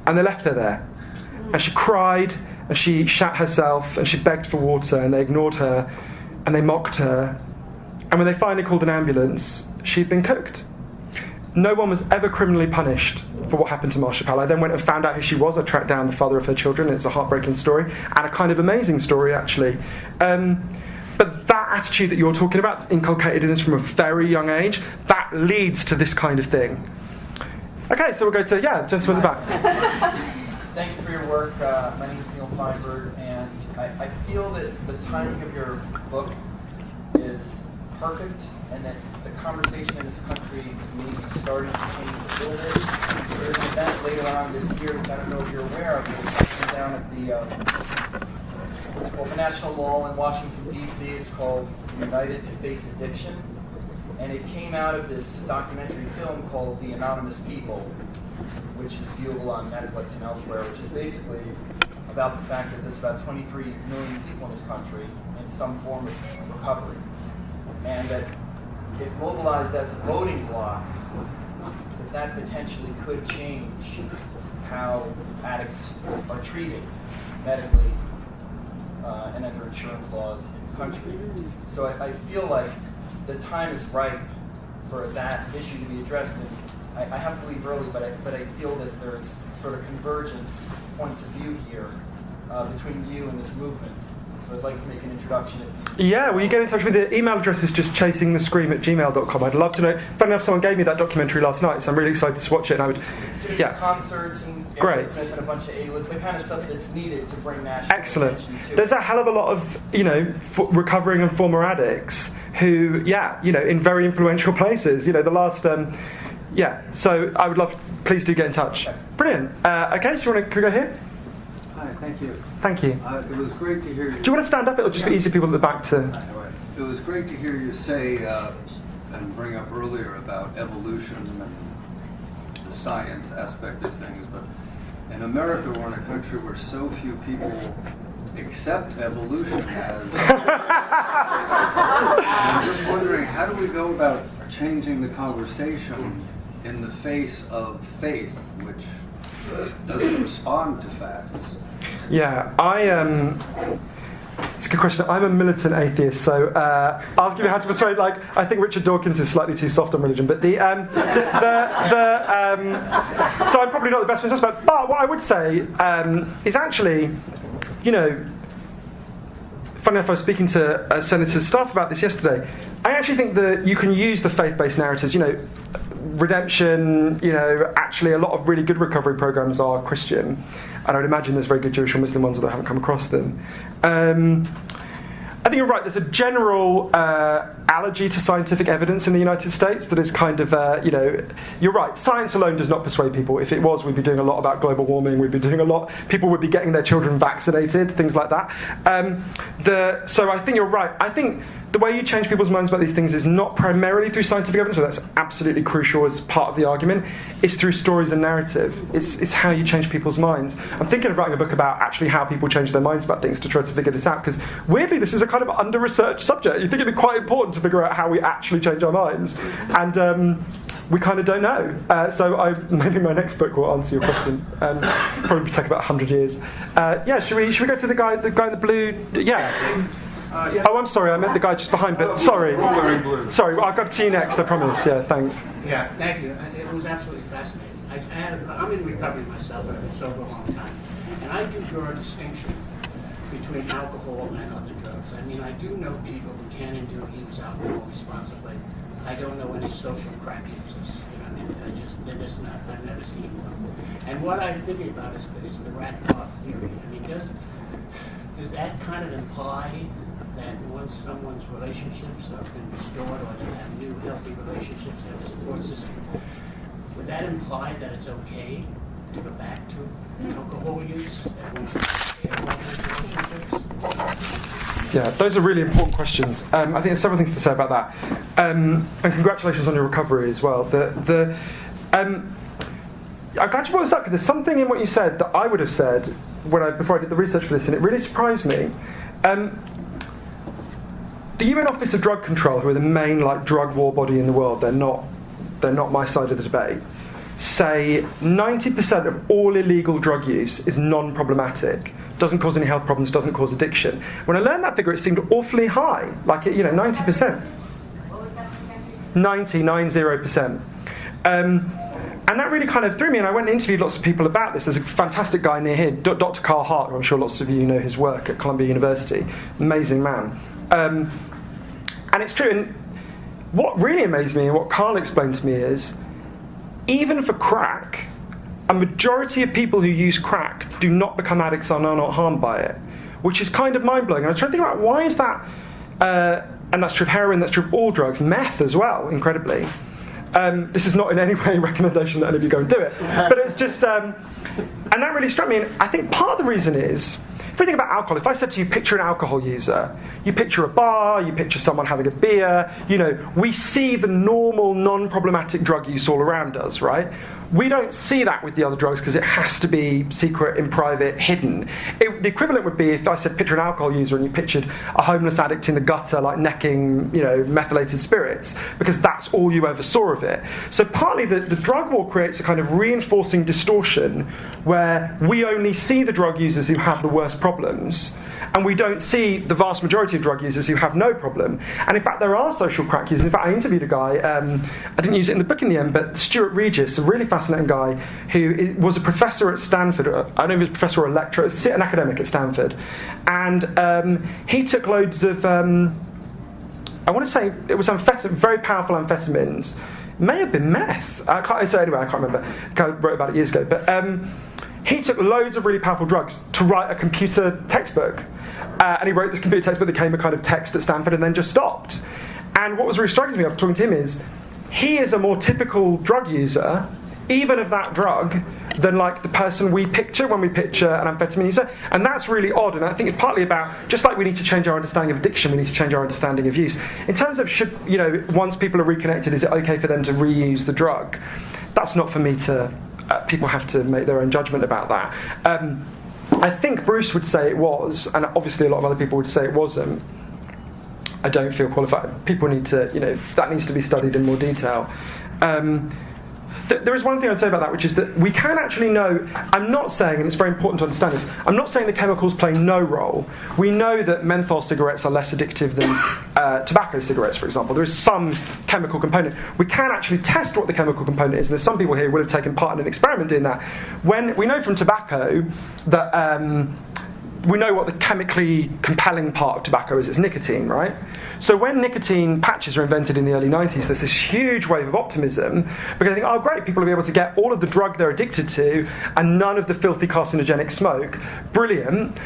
And they left her there. And she cried, and she shat herself, and she begged for water, and they ignored her, and they mocked her. And when they finally called an ambulance, she'd been cooked. No one was ever criminally punished for what happened to Marsha Powell. I then went and found out who she was. I tracked down the father of her children. It's a heartbreaking story, and a kind of amazing story, actually. But that attitude that you're talking about, inculcated in us from a very young age, that leads to this kind of thing. Okay, so we'll go to, gentleman in the back. Thank you for your work. My name is Neil Feinberg, and I feel that the timing of your book is perfect, and that the conversation in this country may be starting to change a little bit. There's an event later on this year, which I don't know if you're aware of, it's down at the National Mall in Washington, D.C. It's called United to Face Addiction, and it came out of this documentary film called The Anonymous People, which is viewable on Netflix and elsewhere, which is basically about the fact that there's about 23 million people in this country in some form of recovery. And that if mobilized as a voting bloc, that potentially could change how addicts are treated medically and under insurance laws in the country. So I feel like the time is ripe for that issue to be addressed. And I have to leave early, but I feel that there's sort of convergence points of view here between you and this movement. So I'd like to make an introduction. Yeah, well, you get in touch with the email address is just chasingthescream@gmail.com. I'd love to know. Funny enough, someone gave me that documentary last night, so I'm really excited to watch it. And I would, yeah, concerts and great. Smith and a bunch of A-list, the kind of stuff that's needed to bring national Excellent. attention to. There's a hell of a lot of recovering and former addicts who, in very influential places. The last. So I would love. Please do get in touch. Brilliant. Okay, so can we go here? Hi, thank you. Thank you. It was great to hear you. Do you want to stand up? It'll just be easy for people at the back to... It was great to hear you say and bring up earlier about evolution and the science aspect of things. But in America, we're in a country where so few people accept evolution as... I'm just wondering, how do we go about changing the conversation in the face of faith, which doesn't respond to facts? Yeah, it's a good question. I'm a militant atheist, so I'll give you how to persuade. I think Richard Dawkins is slightly too soft on religion, but so I'm probably not the best person to talk about. But what I would say is actually, funny enough, I was speaking to Senator Staff about this yesterday. I actually think that you can use the faith-based narratives, redemption, actually a lot of really good recovery programs are Christian. And I would imagine there's very good Jewish or Muslim ones, although I haven't come across them. I think you're right, there's a general allergy to scientific evidence in the United States that is kind of, you're right, science alone does not persuade people. If it was, we'd be doing a lot about global warming, we'd be doing a lot, people would be getting their children vaccinated, things like that. So I think you're right. I think the way you change people's minds about these things is not primarily through scientific evidence, so that's absolutely crucial as part of the argument. It's through stories and narrative. It's how you change people's minds. I'm thinking of writing a book about actually how people change their minds about things to try to figure this out, because weirdly this is a kind of under-researched subject. You think it'd be quite important to figure out how we actually change our minds, and we kind of don't know. So maybe my next book will answer your question. Probably take about 100 years. Should we go to the guy in the blue? Yeah. Oh, I'm sorry, I meant the guy just behind, but sorry. Sorry, I'll go to you next, I promise. Yeah, thanks. Yeah, thank you. It was absolutely fascinating. I'm in recovery myself, I've been sober a long time, and I do draw a distinction between alcohol and other drugs. I mean, I do know people who can and do use alcohol responsibly. I don't know any social crack users. They're just not, I've never seen one. And what I'm thinking about is the rat park theory. I mean, does that kind of imply that once someone's relationships have been restored, or they have new healthy relationships, they have a support system, would that imply that it's okay to go back to alcohol use Yeah, those are really important questions. I think there's several things to say about that. And congratulations on your recovery as well. I'm glad you brought this up, because there's something in what you said that I would have said before I did the research for this, and it really surprised me. The UN Office of Drug Control, who are the main drug war body in the world, they're not my side of the debate, say 90% of all illegal drug use is non-problematic, doesn't cause any health problems, doesn't cause addiction. When I learned that figure, it seemed awfully high, 90%. What was that percentage? 90%. And that really kind of threw me, and I went and interviewed lots of people about this. There's a fantastic guy near here, Dr. Carl Hart, who I'm sure lots of you know his work at Columbia University. Amazing man. And it's true, and what really amazed me and what Carl explained to me is, even for crack, a majority of people who use crack do not become addicts and are not harmed by it, which is kind of mind-blowing. And I was trying to think about why is that, and that's true of heroin, that's true of all drugs, meth as well, incredibly. This is not in any way a recommendation that any of you go and do it, but it's just, and that really struck me, and I think part of the reason is, if we think about alcohol, if I said to you, picture an alcohol user, you picture a bar, you picture someone having a beer, we see the normal, non-problematic drug use all around us, right? We don't see that with the other drugs because it has to be secret, in private, hidden. The equivalent would be if I said picture an alcohol user and you pictured a homeless addict in the gutter necking, methylated spirits, because that's all you ever saw of it. So partly the drug war creates a kind of reinforcing distortion where we only see the drug users who have the worst problems, and we don't see the vast majority of drug users who have no problem. And in fact, there are social crack users. In fact, I interviewed a guy, I didn't use it in the book in the end, but Stuart Regis, a really fascinating guy, who was a professor at Stanford. I don't know if he was a professor or a lecturer, an academic at Stanford. And he took loads of, I want to say it was very powerful amphetamines. It may have been meth. I can't remember. I wrote about it years ago. But he took loads of really powerful drugs to write a computer textbook. And he wrote this computer textbook that became a kind of text at Stanford and then just stopped. And what was really striking to me after talking to him is, he is a more typical drug user, even of that drug, than like the person we picture when we picture an amphetamine user. And that's really odd, and I think it's partly about, just like we need to change our understanding of addiction, we need to change our understanding of use. In terms of once people are reconnected, is it okay for them to reuse the drug? That's not for me to, people have to make their own judgment about that. I think Bruce would say it was, and obviously a lot of other people would say it wasn't. I don't feel qualified. People need to, that needs to be studied in more detail. There is one thing I'd say about that, which is that we can actually know, I'm not saying, and it's very important to understand this, I'm not saying the chemicals play no role. We know that menthol cigarettes are less addictive than tobacco cigarettes, for example. There is some chemical component. We can actually test what the chemical component is, and there's some people here who would have taken part in an experiment doing that. When we know from tobacco that we know what the chemically compelling part of tobacco is. It's nicotine, right? So when nicotine patches were invented in the early 90s, there's this huge wave of optimism because they think, oh great, people will be able to get all of the drug they're addicted to and none of the filthy carcinogenic smoke. Brilliant.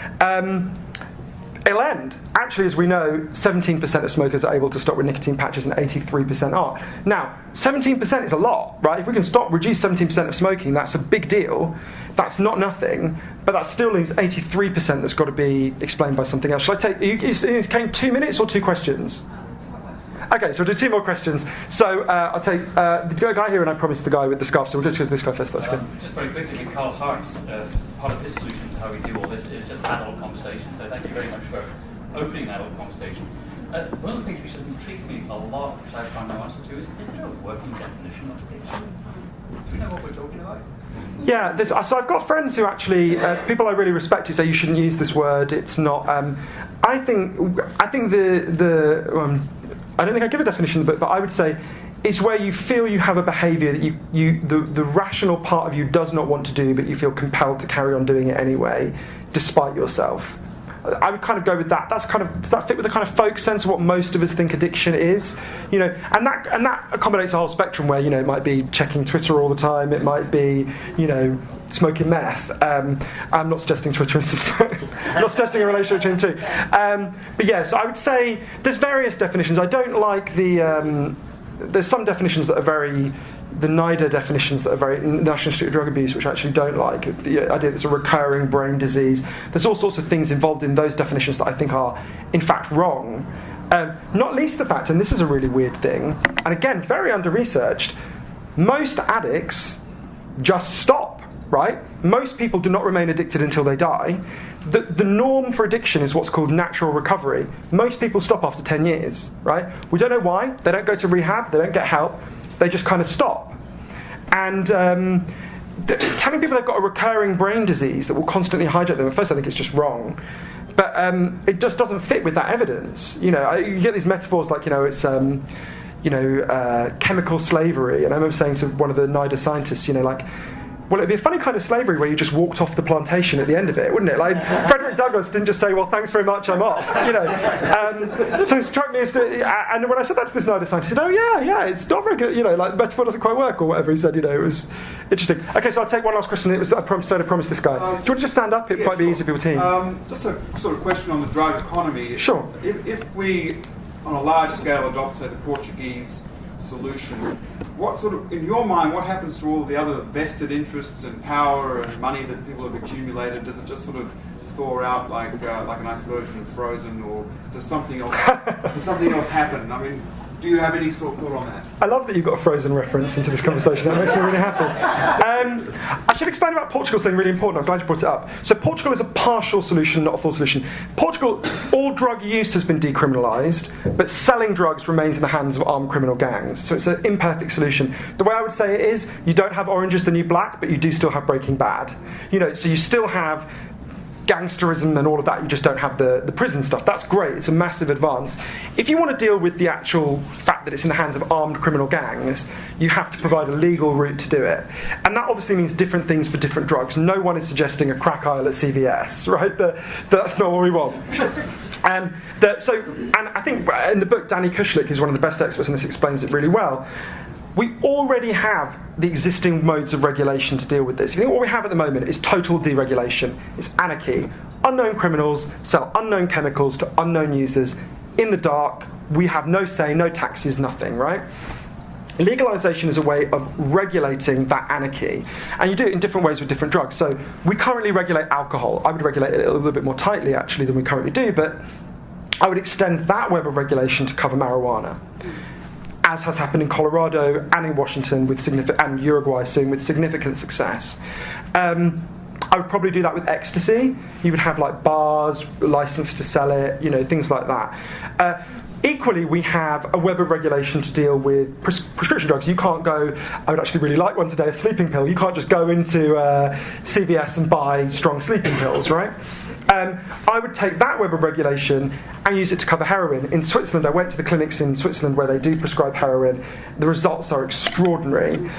It'll end. Actually, as we know, 17% of smokers are able to stop with nicotine patches and 83% aren't. Now, 17% is a lot, right? If we can reduce 17% of smoking, that's a big deal. That's not nothing, but that still leaves 83% that's got to be explained by something else. Shall I take, it came 2 minutes or 2 questions? Okay, so we'll do 2 more questions. So I'll take the guy here, and I promised the guy with the scarf, so we'll just go to this guy first. That's good. Just very quickly, Carl Hart's part of his solution to how we do all this is just adult conversation, so thank you very much for opening that adult conversation. One of the things which has intrigued me a lot, which I found no answer to, is there a working definition of addiction? Do we know what we're talking about? Yeah, so I've got friends who actually, people I really respect, who say you shouldn't use this word, it's not, I think I don't think I give a definition in the book, but I would say it's where you feel you have a behaviour that the rational part of you does not want to do, but you feel compelled to carry on doing it anyway, despite yourself. I would kind of go with that. Does that fit with the kind of folk sense of what most of us think addiction is? And that accommodates a whole spectrum where, it might be checking Twitter all the time, it might be, smoking meth. I'm not suggesting Twitter is I'm not suggesting a relationship between two. But yes, I would say there's various definitions. I don't like there's some definitions that are the NIDA definitions that are very National Institute of Drug Abuse, which I actually don't like. The idea that it's a recurring brain disease. There's all sorts of things involved in those definitions that I think are, in fact, wrong. Not least the fact, and this is a really weird thing, and again, very under-researched, most addicts just stop, right? Most people do not remain addicted until they die. The norm for addiction is what's called natural recovery. Most people stop after 10 years, right? We don't know why. They don't go to rehab. They don't get help. They just kind of stop. And telling people they've got a recurring brain disease that will constantly hijack them, at first I think it's just wrong. But it just doesn't fit with that evidence. You get these metaphors like, it's chemical slavery. And I remember saying to one of the NIDA scientists, well, it'd be a funny kind of slavery where you just walked off the plantation at the end of it, wouldn't it? Like, Frederick Douglass didn't just say, well, thanks very much, I'm off, So it struck me as, and when I said that to this NIDA scientist, he said, oh, yeah, it's not very good, the metaphor doesn't quite work, or whatever he said, it was interesting. Okay, so I'll take one last question. I promised this guy. Do you want to just stand up? It might be easier for people team. Just a sort of question on the drug economy. Sure. If we, on a large scale, adopt, say, the Portuguese solution, what sort of, in your mind, what happens to all the other vested interests and power and money that people have accumulated? Does it just sort of thaw out like a nice version of Frozen, or does something else happen? I mean, do you have any sort of thought on that? I love that you've got a Frozen reference into this conversation. That makes me really happy. I should explain about Portugal something really important. I'm glad you brought it up. So Portugal is a partial solution, not a full solution. Portugal, all drug use has been decriminalised, but selling drugs remains in the hands of armed criminal gangs. So it's an imperfect solution. The way I would say it is, you don't have Orange is the New Black, but you do still have Breaking Bad. So you still have gangsterism and all of that, you just don't have the prison stuff. That's great. It's a massive advance. If you want to deal with the actual fact that it's in the hands of armed criminal gangs, you have to provide a legal route to do it. And that obviously means different things for different drugs. No one is suggesting a crack aisle at CVS, right? That's not what we want. And I think in the book, Danny Kushlik, who's one of the best experts on this, explains it really well. We already have the existing modes of regulation to deal with this. If you think what we have at the moment is total deregulation. It's anarchy. Unknown criminals sell unknown chemicals to unknown users in the dark. We have no say, no taxes, nothing, right? Legalization is a way of regulating that anarchy. And you do it in different ways with different drugs. So we currently regulate alcohol. I would regulate it a little bit more tightly, actually, than we currently do, but I would extend that web of regulation to cover marijuana, as has happened in Colorado and in Washington and Uruguay soon with significant success. I would probably do that with ecstasy. You would have like bars, licensed to sell it, things like that. Equally, we have a web of regulation to deal with prescription drugs. You can't go, I would actually really like one today, a sleeping pill. You can't just go into CVS and buy strong sleeping pills, right? I would take that web of regulation and use it to cover heroin. In Switzerland, I went to the clinics in Switzerland where they do prescribe heroin. The results are extraordinary.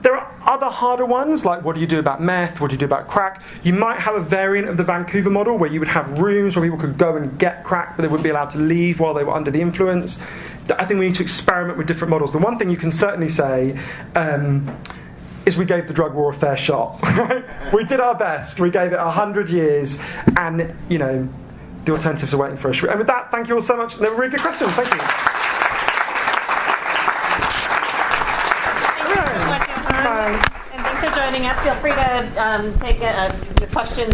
There are other harder ones, like what do you do about meth, what do you do about crack? You might have a variant of the Vancouver model where you would have rooms where people could go and get crack, but they wouldn't be allowed to leave while they were under the influence. I think we need to experiment with different models. The one thing you can certainly say is we gave the drug war a fair shot. We did our best. We gave it 100 years, and the alternatives are waiting for us. And with that, thank you all so much. They were really good questions. Thank you. Thank you so much, Johann. And thanks for joining us. Feel free to take your questions